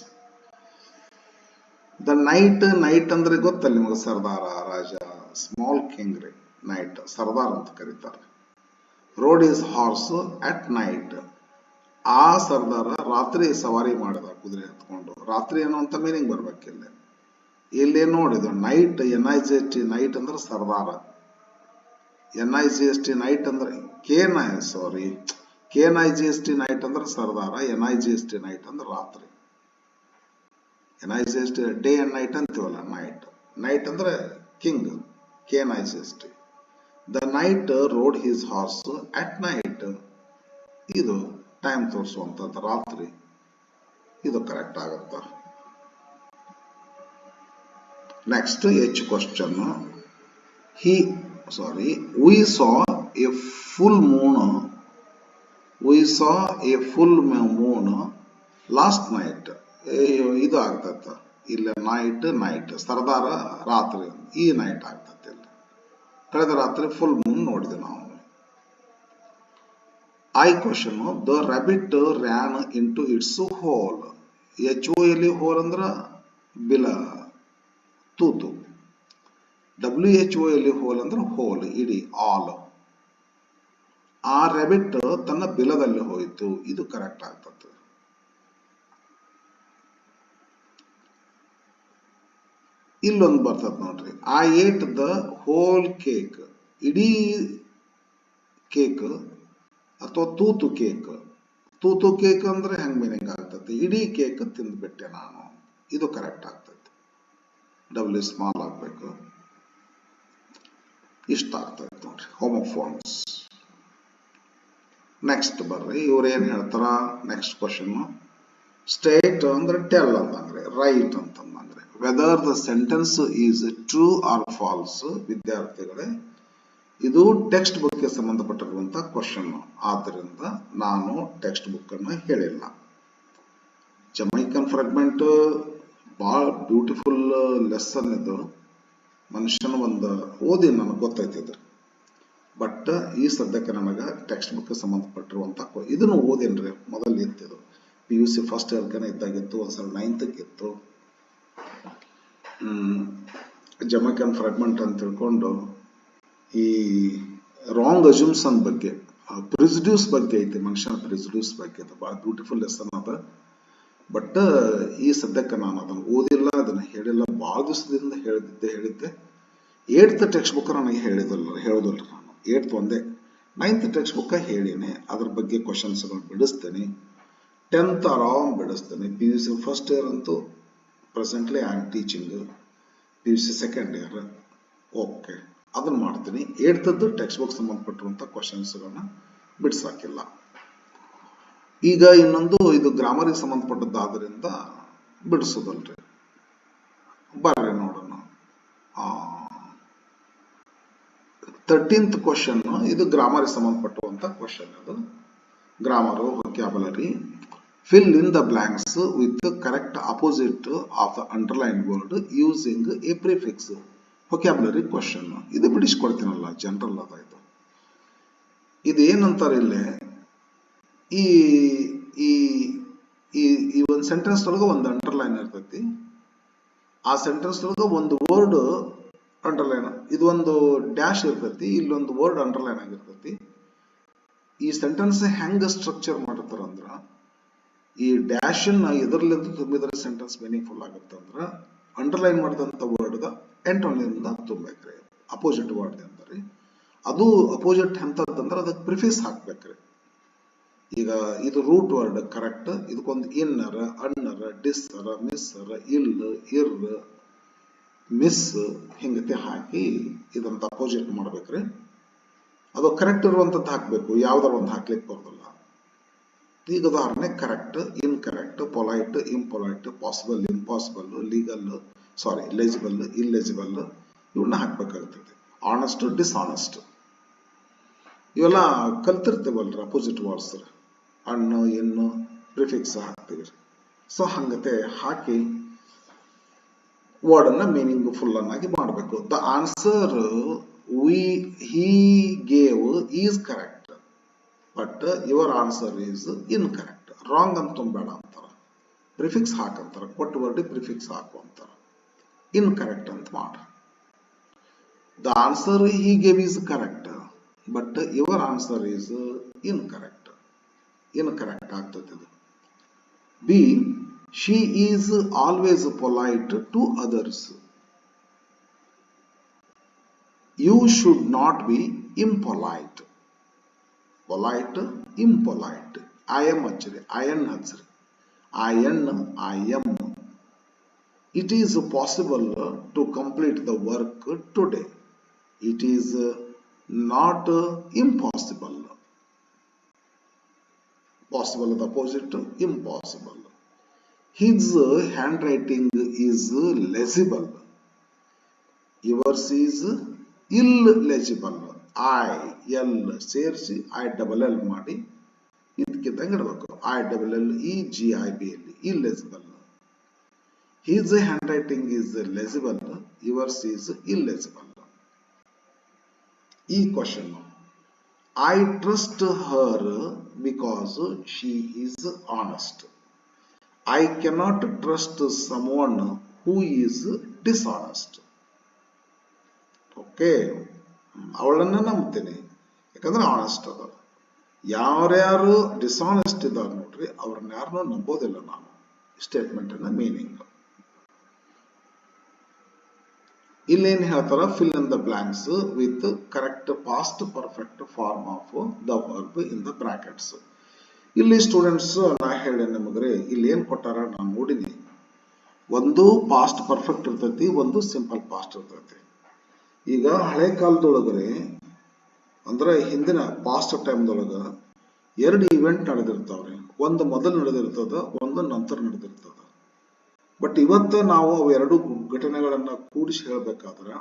ದ ನೈಟ್ ಅಂದ್ರೆ ಗೊತ್ತಲ್ಲ ನಿಮಗೆ, ಸರ್ದಾರ, ರಾಜ, ಸ್ಮಾಲ್ ಕಿಂಗ್ ರೀ. ನೈಟ್ ಸರ್ದಾರ್ ಅಂತ ಕರೀತಾರೆ. Road is horse at night. ಆ ಸರ್ದಾರ ರಾತ್ರಿ ಸವಾರಿ ಮಾಡಿದ ಕುದುರೆ ಹತ್ಕೊಂಡು. ರಾತ್ರಿ ಅನ್ನುವಂತ ಮೀನಿಂಗ್ ಬರ್ಬೇಕಿಲ್ಲ. ಇಲ್ಲಿ ನೋಡಿದ ನೈಟ್, NIGHT ನೈಟ್ ಅಂದ್ರೆ ಸರ್ದಾರ. NIGHT ನೈಟ್ ಅಂದ್ರೆ KNIGHT ನೈಟ್ ಅಂದ್ರೆ ಸರ್ದಾರ. NIGHT ನೈಟ್ ಅಂದ್ರೆ ರಾತ್ರಿ. NIGHT ಡೇ ಅಂಡ್ ನೈಟ್ ಅಂತೀವಲ್ಲ, ನೈಟ್ ಅಂದ್ರೆ king. KNIGHT. The night road his horse at night, ಇದು ಟೈಮ್ ತೋರಿಸುವಂತದ್ದು, ರಾತ್ರಿ. ಇದು ಕರೆಕ್ಟ್ ಆಗುತ್ತ. Next H question, we saw a full moon last night. ಇದು ಆಗ್ತತ್ತ ಇಲ್ಲ, ನೈಟ್ ಸರ್ದಾರ ರಾತ್ರಿ, ಈ ನೈಟ್ ಆಗ್ತತ್ತೆ. ಇಲ್ಲ, ಕಳೆದ ರಾತ್ರಿ ಫುಲ್ ಮೂನ್ ನೋಡಿದೆ ನಾವು. ಐ question, the rabbit ran into its hole. HOL hole ಅಂದ್ರ ಬಿಲ, ತೂತು. WHOL ಹೋಲ್ ಅಂದ್ರೆ ಹೋಲ್, ಇಡೀ, ಆಲ್. ಆ ರಾಬಿಟ್ ತನ್ನ ಬಿಲದಲ್ಲಿ ಹೋಯಿತು, ಇದು ಕರೆಕ್ಟ್ ಆಗ್ತದೆ. ಇಲ್ಲೊಂದು ಬರ್ತದ ನೋಡ್ರಿ, I ate the whole cake. ಇಡೀ ಕೇಕ್ ಅಥವಾ ತೂತು ಕೇಕ್. ತೂತು ಕೇಕ್ ಅಂದ್ರೆ ಹೆಂಗ್ ಮೀನಿಂಗ್ ಆಗ್ತದೆ, ಇಡೀ ಕೇಕ್ ತಿಂದ್ಬಿಟ್ಟೆ ನಾನು, ಇದು ಕರೆಕ್ಟ್ ಆಗ್ತದೆ. ಡಬ್ಲ್ಯೂ ಸ್ಮಾಲ್ ಆಗಬೇಕು. ಇಷ್ಟ ಆಗ್ತಾ ಇತ್ತು ನೋಡ್ರಿ ಹೋಮೋಫೋನ್ಸ್. ನೆಕ್ಸ್ಟ್ ಬರ್ರಿ, ಇವ್ರು ಏನ್ ಹೇಳ್ತಾರ ನೆಕ್ಸ್ಟ್ ಕ್ವಶನ್. ಸ್ಟೇಟ್ ಅಂದ್ರೆ ಟೆಲ್ ಅಂತಂದ್ರೆ, ರೈಟ್ ಅಂತಂದ್ರೆ whether the sentence is true or false. ವಿದ್ಯಾರ್ಥಿಗಳೇ, ಇದು ಟೆಕ್ಸ್ಟ್ ಬುಕ್ಗೆ ಸಂಬಂಧಪಟ್ಟಿರುವಂತ ಕ್ವಶನ್, ಆದ್ದರಿಂದ ನಾನು ಟೆಕ್ಸ್ಟ್ ಬುಕ್ ಅನ್ನು ಹೇಳಿಲ್ಲ. ಜಮೈಕನ್ ಫ್ರಾಗ್ಮೆಂಟ್ ಬಹಳ ಬ್ಯೂಟಿಫುಲ್ ಲೆಸನ್ ಇದು. ಮನುಷ್ಯನ ಒಂದು ಓದಿ ನನಗೆ ಗೊತ್ತೈತಿದ್ರು, ಬಟ್ ಈ ಸದ್ಯಕ್ಕೆ ನನಗೆ ಟೆಕ್ಸ್ಟ್ ಬುಕ್ ಸಂಬಂಧಪಟ್ಟಿರುವಂತ ಇದನ್ನು ಓದೇನ್ರಿ. ಮೊದಲು ಇತ್ತಿದ್ದು PUC ಫಸ್ಟ್ ಇಯರ್ಗನ ಇದ್ದಾಗಿತ್ತು, ಒಂದ್ಸಲ 9th ಇತ್ತು. ಜಮೈಕನ್ ಫ್ರಾಗ್ಮೆಂಟ್ ಅಂತ ತಿಳ್ಕೊಂಡು ಈ ರಾಂಗ್ ಅಸ್ಯೂಮ್ಷನ್ ಬಗ್ಗೆ, ಪ್ರಿಜುಡ್ಯೂಸ್ ಬಗ್ಗೆ ಐತಿ, ಮನುಷ್ಯನ ಪ್ರಿಜುಡ್ಯೂಸ್ ಬಗ್ಗೆ ಬಹಳ ಬ್ಯೂಟಿಫುಲ್ ಲೆಸನ್ ಅದ. ಬಟ್ ಈ ಸದ್ಯಕ್ಕೆ ನಾನು ಅದನ್ನು ಓದಿಲ್ಲ, ಅದನ್ನು ಹೇಳಿಲ್ಲ. ಬಹಳ ದಿವಸದಿಂದ ಹೇಳಿದ್ದೆ 8th ಟೆಕ್ಸ್ಟ್ ಬುಕ್ ನನಗೆ ಹೇಳೋದಿಲ್ಲ ನಾನು. 8th ಒಂದೇ, 9th ಟೆಕ್ಸ್ಟ್ ಬುಕ್ ಹೇಳಿನಿ. ಅದ್ರ ಬಗ್ಗೆ ಕ್ವಶನ್ಸ್ಗಳು ಬಿಡಿಸ್ತೇನೆ. 10th ಆರಾಮ್ ಬಿಡಿಸ್ತೇನೆ. PUC ಫಸ್ಟ್ ಇಯರ್ ಅಂತೂ presently I am teaching. PUC second year okay, ಅದನ್ನ ಮಾಡ್ತೀನಿ. 8th text book ಸಂಬಂಧಪಟ್ಟಿರುವಂತ ಕ್ವಶನ್ಸ್ಗಳನ್ನ ಬಿಡಿಸಾಕಿಲ್ಲ. ಈಗ ಇನ್ನೊಂದು, ಇದು ಗ್ರಾಮರ್ಗೆ ಸಂಬಂಧಪಟ್ಟದ್ದಾದ್ರಿಂದ ಬಿಡಿಸೋದಲ್ರಿ. ಬರ್ರಿ ನೋಡೋಣ. 13th ಕ್ವಶನ್, ಇದು ಗ್ರಾಮರ್ಗೆ ಸಂಬಂಧಪಟ್ಟುವಂತ ಕ್ವಶನ್. ಅದು grammar vocabulary. Fill in the blanks with the correct opposite of the underlined word using a prefix. Vocabulary question. ಇದು ಬಿಡಿಸ್ಕೊಡ್ತೀನಲ್ಲ, ಜನರಲ್ ಅದ ಇದು. ಇದೇನಂತಾರೆ ಇಲ್ಲೇ, ಈ ಈ ಈ ಒಂದು ಸೆಂಟೆನ್ಸ್ ಒಳಗೆ ಒಂದು ಅಂಡರ್ಲೈನ್ ಇರ್ತೈತಿ. ಆ ಸೆಂಟೆನ್ಸ್ ಒಳಗೆ ಒಂದು ವರ್ಡ್ ಅಂಡರ್ಲೈನ್, ಇದು ಒಂದು ಡ್ಯಾಶ್ ಇರ್ತೈತಿ, ಇಲ್ಲೊಂದು ವರ್ಡ್ ಅಂಡರ್ಲೈನ್ ಆಗಿರ್ತೈತಿ. ಈ ಸೆಂಟೆನ್ಸ್ ಹೆಂಗ ಸ್ಟ್ರಕ್ಚರ್ ಮಾಡಿರ್ತಾರಂದ್ರ, ಈ ಡ್ಯಾಶ್ ಅನ್ನ ಎದರ್ಲಿಂದ ತುಂಬಿದ್ರೆ ಸೆಂಟೆನ್ಸ್ ಮೀನಿಂಗ್ಫುಲ್ ಆಗುತ್ತೆ ಅಂದ್ರ ಅಂಡರ್ಲೈನ್ ಮಾಡಿದಂತ ವರ್ಡ್ ಎಂಟೊನಿಂದ ತುಂಬಬೇಕ್ರಿ, ಅಪೋಸಿಟ್ ವರ್ಡ್ ಅಂದ್ರಿ. ಅದು ಅಪೋಸಿಟ್ ಎಂತಂದ್ರೆ ಅದಕ್ಕೆ ಪ್ರಿಫಿಕ್ಸ್ ಹಾಕ್ಬೇಕ್ರಿ. ಈಗ ಇದು ರೂಟ್ ವರ್ಡ್ ಕರೆಕ್ಟ್, ಇದಕ್ಕೊಂದು ಇನ್ನರ, ಅಣ್ಣರ, ಡಿಸ್ಸರ, ಮಿಸ್ಸರ, ಇಲ್, ಇರ್, ಮಿಸ್ ಹಿಂಗತೆ ಹಾಕಿ ಇದಂತ ಅಪೋಸಿಟ್ ಮಾಡ್ಬೇಕ್ರಿ. ಅದು ಕರೆಕ್ಟ್ ಇರುವಂತದ್ದು ಹಾಕ್ಬೇಕು, ಯಾವ್ದಾರ ಒಂದು ಹಾಕ್ಲಿಕ್ಕೆ ಬರೋದಿಲ್ಲ. ಈಗ ಉದಾಹರಣೆ correct, incorrect, polite, impolite, possible, impossible, legal, legible, illegible ಇವನ್ನ ಹಾಕ್ಬೇಕಾಗ್ತದೆ. ಆನೆಸ್ಟ್, ಡಿಸ್ಆನೆಸ್ಟ್ ಇವೆಲ್ಲ ಕಲ್ತಿರ್ತೇವಲ್ರಿ. ಅಪೋಸಿಟ್ ವರ್ಡ್ಸ್ ಹಣ್ಣು, ಇನ್ನು, ಪ್ರಿಫಿಕ್ಸ್ ಹಾಕ್ತೀವಿ. ಸೊ ಹಂಗತೆ ಹಾಕಿ ವರ್ಡ್ ಅನ್ನ ಮೀನಿಂಗ್ ಫುಲ್ ಅನ್ನಾಗಿ ಮಾಡಬೇಕು. The answer he gave is correct, but your answer is incorrect. Wrong ಅಂತ ತುಂಬಬೇಡ ಅಂತಾರ, ಪ್ರಿಫಿಕ್ಸ್ ಹಾಕಂತಾರ. ಕೊಟ್ಟ ವರ್ಡ್ ಪ್ರಿಫಿಕ್ಸ್ ಹಾಕು ಅಂತಾರ. ಇನ್ಕರೆಕ್ಟ್ ಅಂತ ಮಾಡ. The answer he gave is correct, but your answer is incorrect. Incorrect ಆಗ್ತದೆ. B, she is always polite to others. You should not be impolite. Polite, impolite. I am hachri, I am. It is possible to complete the work today. It is not impossible. Possible is the opposite, impossible. His handwriting is legible. Yours is illegible. I-L ಸೇರಿಸಿ I-double-L ಮಾಡಿ ಇದಕ್ಕಿದ್ದಂಗೆ ಇಡಬೇಕು. I-double-L-E-G-I-B-L, illegible. His handwriting is legible. Yours is illegible. ಈ question, I trust her because she is honest. I cannot trust someone who is dishonest. Okay, ಅವಳನ್ನ ನಂಬ್ತೀನಿ ಯಾಕಂದ್ರೆ honest ಅದ. ಯಾರ್ಯಾರು dishonest ಇದ್ದಾರೆ ನೋಡ್ರಿ, ಅವ್ರನ್ನ ಯಾರನ್ನೂ ನಂಬೋದಿಲ್ಲ ನಾನು. ಸ್ಟೇಟ್ಮೆಂಟ್ ಅನ್ನ ಮೀನಿಂಗ್ ಇಲ್ಲೇನ್ ಹೇಳ್ತಾರ, fill in the blanks with correct past perfect form of the verb in the brackets. ಇಲ್ಲಿ ಸ್ಟೂಡೆಂಟ್ಸ್ ನಾ ಹೇಳಿ ನಿಮಗ್ರೆ, ಇಲ್ಲಿ ಏನ್ ಕೊಟ್ಟಾರ ನಾನು ನೋಡಿನಿ. ಒಂದು ಪಾಸ್ಟ್ ಪರ್ಫೆಕ್ಟ್ ಇರ್ತೈತಿ, ಒಂದು ಸಿಂಪಲ್ ಪಾಸ್ಟ್ ಇರ್ತೈತಿ. ಈಗ ಹಳೆ ಕಾಲದೊಳಗರೆ ಅಂದ್ರೆ ಹಿಂದಿನ ಪಾಸ್ಟ್ ಟೈಮ್ದೊಳಗ ಎರಡು ಇವೆಂಟ್ ನಡೆದಿರ್ತಾವ್ರಿ. ಒಂದು ಮೊದಲು ನಡೆದಿರ್ತದ, ಒಂದು ನಂತರ ನಡೆದಿರ್ತದ. ಬಟ್ ಇವತ್ತು ನಾವು ಅವೆರಡು ಘಟನೆಗಳನ್ನ ಕೂಡಿಸಿ ಹೇಳ್ಬೇಕಾದ್ರೆ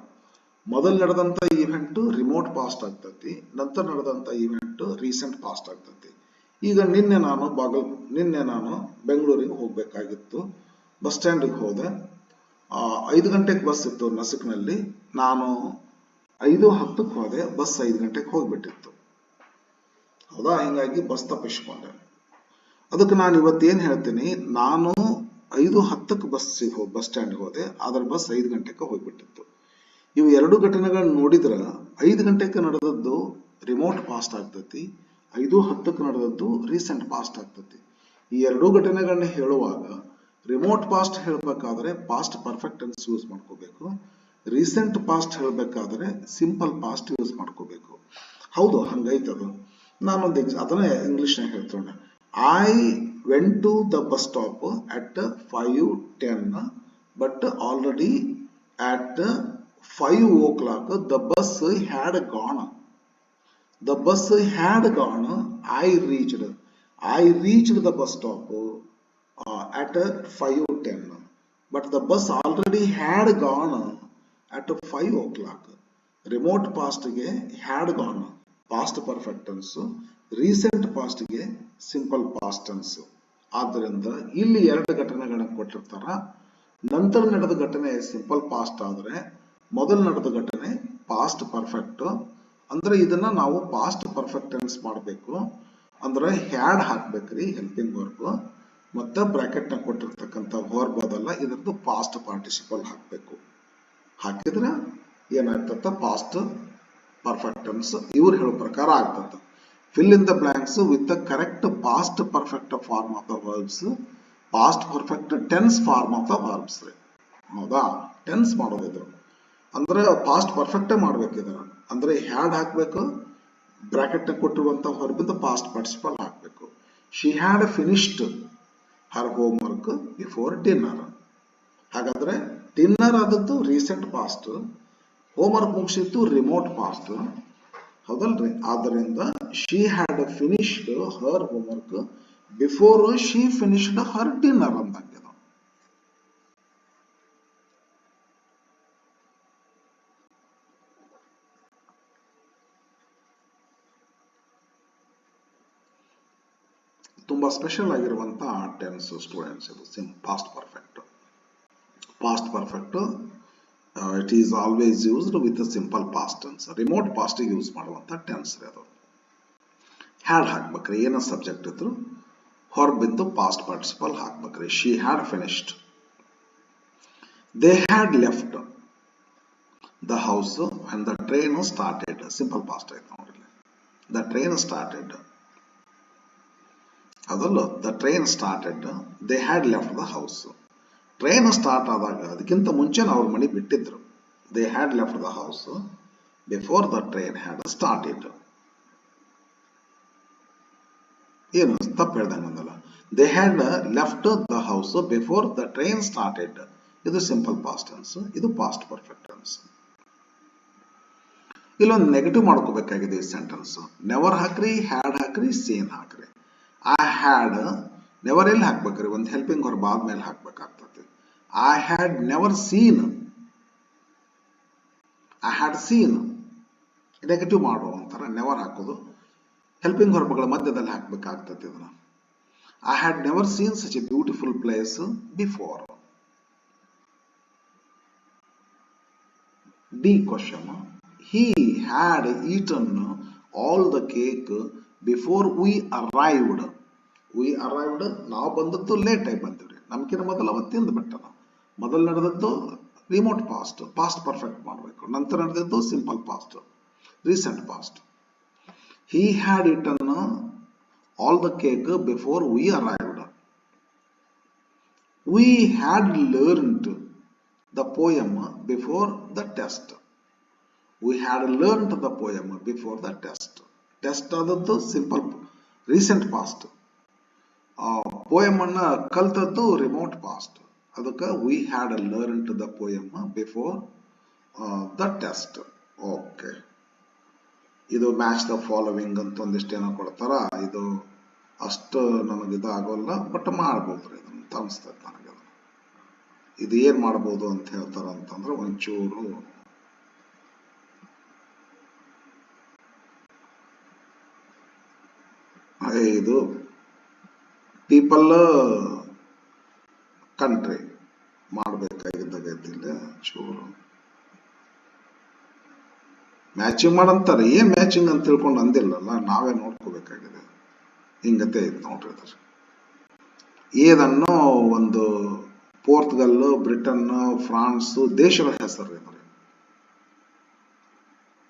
ಮೊದಲು ನಡೆದಂತ ಇವೆಂಟ್ ರಿಮೋಟ್ ಪಾಸ್ಟ್ ಆಗ್ತೈತಿ, ನಂತರ ನಡೆದಂತ ಇವೆಂಟ್ ರೀಸೆಂಟ್ ಪಾಸ್ಟ್ ಆಗ್ತೈತಿ. ಈಗ ನಿನ್ನೆ ನಾನು ಬೆಂಗಳೂರಿಗೆ ಹೋಗ್ಬೇಕಾಗಿತ್ತು. ಬಸ್ ಸ್ಟ್ಯಾಂಡಿಗೆ ಹೋದೆ. 5 ಗಂಟೆಗೆ ಬಸ್ ಇತ್ತು ನಸುಕ್ನಲ್ಲಿ. ನಾನು 5:10 ಹೋದೆ, ಬಸ್ 5 ಗಂಟೆಗೆ ಹೋಗ್ಬಿಟ್ಟಿತ್ತು. ಹೌದಾ? ಹಿಂಗಾಗಿ ಬಸ್ ತಪ್ಪಿಸ್ಕೊಂಡೆ. ಅದಕ್ಕೆ ನಾನು ಇವತ್ತೇನ್ ಹೇಳ್ತೀನಿ, ನಾನು 5:10 ಬಸ್ ಸ್ಟ್ಯಾಂಡ್ ಹೋದೆ, ಆದ್ರೆ ಬಸ್ 5 ಗಂಟೆಗೆ ಹೋಗ್ಬಿಟ್ಟಿತ್ತು. ಇವು ಎರಡು ಘಟನೆಗಳನ್ನ ನೋಡಿದ್ರ 5 ಗಂಟೆಗೆ ನಡೆದದ್ದು ರಿಮೋಟ್ ಪಾಸ್ಟ್ ಆಗ್ತೈತಿ, 5:10 ನಡೆದದ್ದು ರೀಸೆಂಟ್ ಪಾಸ್ಟ್ ಆಗ್ತೈತಿ. ಈ ಎರಡು ಘಟನೆಗಳನ್ನ ಹೇಳುವಾಗ ರಿಮೋಟ್ ಪಾಸ್ಟ್ ಹೇಳ್ಬೇಕಾದ್ರೆ ಪಾಸ್ಟ್ ಪರ್ಫೆಕ್ಟ್ ಟೆನ್ಸ್ ಯೂಸ್ ಮಾಡ್ಕೋಬೇಕು, ರೀಸೆಂಟ್ ಪಾಸ್ಟ್ ಹೇಳ್ಬೇಕಾದ್ರೆ ಸಿಂಪಲ್ ಪಾಸ್ಟ್ ಯೂಸ್ ಮಾಡ್ಕೋಬೇಕು. ಹೌದು, ಹಂಗೈತದು. ನಾನೊಂದು ಅದನ್ನೇ ಇಂಗ್ಲಿಷ್ನಾಗ ಹೇಳ್ತೇನೆ. I went to the bus stop at 5:10 but already at 5 o'clock the bus had gone. The bus had gone. I reached the bus stop at 5:10 but the bus already had gone at 5 o'clock. Remote ಪಾಸ್ಟ್ಗೆ had gone past perfect tense, recent ಪಾಸ್ಟ್ಗೆ simple past tense. ಆದ್ದರಿಂದ ಇಲ್ಲಿ ಎರಡು ಘಟನೆಗಳನ್ನ ಕೊಟ್ಟಿರ್ತಾರ. ನಂತರ ನಡೆದ ಘಟನೆ ಸಿಂಪಲ್ ಪಾಸ್ಟ್ ಆದ್ರೆ ಮೊದಲು ನಡೆದ ಘಟನೆ ಪಾಸ್ಟ್ ಪರ್ಫೆಕ್ಟ್. ಅಂದ್ರೆ ಇದನ್ನ ನಾವು ಪಾಸ್ಟ್ ಪರ್ಫೆಕ್ಟ್ ಟೆನ್ಸ್ ಮಾಡಬೇಕು ಅಂದ್ರೆ ಹ್ಯಾಡ್ ಹಾಕ್ಬೇಕ್ರಿ, ಹೆಲ್ಪಿಂಗ್ ವರ್ಬ್, ಮತ್ತೆ ಬ್ರಾಕೆಟ್ ನ ಕೊಟ್ಟಿರ್ತಕ್ಕಂಥ ವರ್ಬ್ ಅದಲ್ಲ, ಇದ್ರದ್ದು ಪಾಸ್ಟ್ ಪಾರ್ಟಿಸಿಪಲ್ ಹಾಕ್ಬೇಕು. ಹಾಕಿದ್ರೆ ಏನಾಗ್ತದ, ಪಾಸ್ಟ್ ಪರ್ಫೆಕ್ಟ್ ಟೆನ್ಸ್ ಇವ್ರು ಹೇಳೋ ಪ್ರಕಾರ ಆಗ್ತದ. Fill in the blanks with the correct past perfect form of the verbs, past perfect tense form of the verbs ರೀ. ಹೌದಾ? ಟೆನ್ಸ್ ಮಾಡೋದಿದ್ರು ಅಂದ್ರೆ ಪಾಸ್ಟ್ ಪರ್ಫೆಕ್ಟೇ ಮಾಡ್ಬೇಕಿದ್ರ. ಅಂದ್ರೆ ಹ್ಯಾಡ್ ಹಾಕ್ಬೇಕು, ಬ್ರಾಕೆಟ್ ನ ಕೊಟ್ಟಿರುವಂತ ವರ್ಬಿಂದ ಪಾಸ್ಟ್ ಪಾರ್ಟಿಸಿಪಲ್ ಹಾಕ್ಬೇಕು. She had finished her homework before dinner. ಹಾಗಾದ್ರೆ ಡಿನ್ನರ್ ಆದದ್ದು ರೀಸೆಂಟ್ ಪಾಸ್ಟ್, ಹೋಮ್ ವರ್ಕ್ ಮುಗಿಸಿತ್ತು ರಿಮೋಟ್ ಪಾಸ್ಟ್. ಹೌದಲ್ರಿ? ಆದ್ದರಿಂದ she had finished her homework before she finished her dinner ಅಂದಂಗೆ. ತುಂಬಾ ಸ್ಪೆಷಲ್ ಆಗಿರುವಂತ ಟೆನ್ಸ್ ಸ್ಟೂಡೆಂಟ್ಸ್ ಇದು past perfect. Past perfect it is always used with simple past tense. Remote past use ಮಾಡುವಂತ tense ಅದು. Had ಹಾಕ್ಬೇಕ್ರಿ, ಏನೋ subject ಇದ್ರು ಹೊರಬಿದ್ದು past participle ಹಾಕ್ಬೇಕ್ರಿ. She had finished. They had left the house and the train started. Simple past ಆಯ್ತು ನೋಡ್ರಿ. The train started ಅದಲ್ಲ, the train started, they had left the house. Train start ಆದಾಗ ಅದಕ್ಕಿಂತ ಮುಂಚೆ ಅವ್ರ ಮನೆ ಬಿಟ್ಟಿದ್ರು. They had left the house before the train had started. ಏನು ತಪ್ಪು ಹೇಳ್ದಂಗ ಅಂದಲ್ಲ. They had left the house before the train started. ಇದು ಸಿಂಪಲ್ ಪಾಸ್ಟ್ ಟೆನ್ಸ್, ಇದು ಪಾಸ್ಟ್ ಪರ್ಫೆಕ್ಟ್ ಟೆನ್ಸ್. ಇಲ್ಲೊಂದು ನೆಗೆಟಿವ್ ಮಾಡ್ಕೋಬೇಕಾಗಿದೆ ಈ ಸೆಂಟೆನ್ಸ್. ನೆವರ್ ಹಾಕ್ರಿ, ಹ್ಯಾಡ್ ಹಾಕ್ರಿ, ಸೀನ್ ಹಾಕ್ರಿ. ಐ ಹ್ಯಾಡ್ ನೆವರ್ ಎಲ್ಲಿ ಹಾಕ್ಬೇಕ್ರಿ? ಒಂದು ಹೆಲ್ಪಿಂಗ್ ವರ್ಬ್ ಆದ್ಮೇಲೆ ಹಾಕ್ಬೇಕಾಗ್ತದೆ. I had never seen, I had seen negative ಮಾಡುವ ಅಂತಾರ. ನೆವರ್ ಹಾಕೋದು ಹೆಲ್ಪಿಂಗ್ ವರ್ಬ್ಗಳ ಮಧ್ಯದಲ್ಲಿ ಹಾಕ್ಬೇಕಾಗ್ತದೆ ಇದನ್ನ. I had never seen such a beautiful place before. D question. He had eaten all the cake before we arrived. We arrived, ನಾವು ಬಂದದ್ದು late ಆಗಿ ಬಂದಿವ್ರಿ. ನಮ್ಕಿಂತ ಮೊದಲು ಅವತ್ತು ತಿಂದ್ಬಿಟ್ಟನ. ಮೊದಲು ನಡೆದದ್ದು ರಿಮೋಟ್ ಪಾಸ್ಟ್, ಪಾಸ್ಟ್ ಪರ್ಫೆಕ್ಟ್ ಮಾಡಬೇಕು. ನಂತರ ನಡೆದದ್ದು simple past, recent past. He had eaten all the cake before we arrived. We had learned the poem before the test. We had learned the poem before the test. Test ಆದದ್ದು simple recent past. Poem ಅನ್ನ ಕಲ್ತದ್ದು remote past. ಅದಕ್ಕೆ we had learn to the poem before the test. Okay, ಇದು match the following ಅಂತ ಒಂದಿಷ್ಟು ಏನೋ ಕೊಡ್ತಾರ. ಇದು ಅಷ್ಟು ನನಗೆ ಇದಾಗೋಲ್ಲ, ಬಟ್ ಮಾಡ್ಬೋದ್ರಿ ಅಂತ ಅನಿಸ್ತದೆ ನನಗೆ. ಇದು ಏನ್ ಮಾಡ್ಬೋದು ಅಂತ ಹೇಳ್ತಾರ ಅಂತಂದ್ರೆ ಒಂಚೂರು ಇದು ಪೀಪಲ್ ಕಂಟ್ರಿ ಮಾಡ್ಬೇಕಾಗಿದ್ದಾಗೈತಿಲ್ಲ, ಚೂರು ಮ್ಯಾಚಿಂಗ್ ಮಾಡಂತಾರೆ. ಏನ್ ಮ್ಯಾಚಿಂಗ್ ಅಂತ ತಿಳ್ಕೊಂಡು ಅಂದಿಲ್ಲಲ್ಲ, ನಾವೇ ನೋಡ್ಕೋಬೇಕಾಗಿದೆ. ಹಿಂಗತೆ ಐತೆ ನೋಡ್ರಿ ಅದ್ರ. ಏದನ್ನು ಒಂದು ಪೋರ್ಚುಗಲ್, ಬ್ರಿಟನ್, ಫ್ರಾನ್ಸ್ ದೇಶಗಳ ಹೆಸರು ಇದ್ರಿ.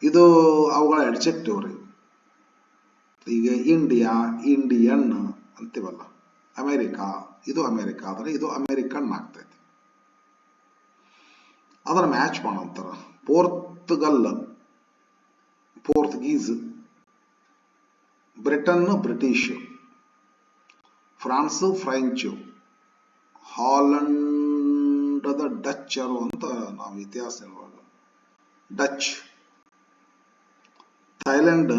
ಇದು ಅವುಗಳ ಅಡ್ಜೆಕ್ಟಿವ್ ರೀ. ಈಗ ಇಂಡಿಯಾ, ಇಂಡಿಯನ್ ಅಂತೀವಲ್ಲ. ಅಮೆರಿಕಾ, ಇದು ಅಮೆರಿಕಾ ಆದ್ರೆ ಇದು ಅಮೆರಿಕನ್ ಆಗ್ತೈತಿ. ಅದನ್ನ ಮ್ಯಾಚ್ ಮಾಡಂತಾರ. Portugal Portuguese, Britain British, France French, ಹಾಲೆಂಡದ ಡಚ್ಚರು ಅಂತ ನಾವು ಇತಿಹಾಸ ಹೇಳುವಾಗ ಡಚ್. ಥೈಲ್ಯಾಂಡ್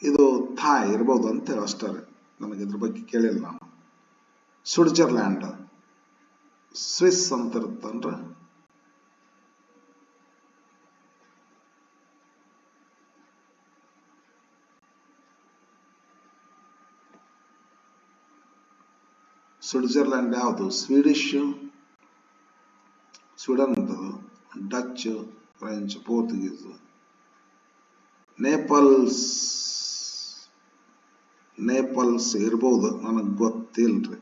ಇದು ಥಾಯ್ ಇರ್ಬೋದು ಅಂತ ಹೇಳಿ ಅಷ್ಟೇ, ನನಗೆ ಇದ್ರ ಬಗ್ಗೆ ಕೇಳಿಲ್ಲ ನಾನು. ಸ್ವಿಟ್ಜರ್ಲ್ಯಾಂಡ್, ಸ್ವಿಸ್ ಅಂತ ಇರುತ್ತನ್ರ. ಸ್ವಿಟ್ಜರ್ಲ್ಯಾಂಡ್ ಯಾವುದು? ಸ್ವೀಡಿಶ್, ಸ್ವೀಡನ್ ಅಂತದು. Dutch, French, Portuguese. ನೇಪಲ್ಸ್ ಇರ್ಬೋದು, ನನಗೆ ಗೊತ್ತಿಲ್ರಿ.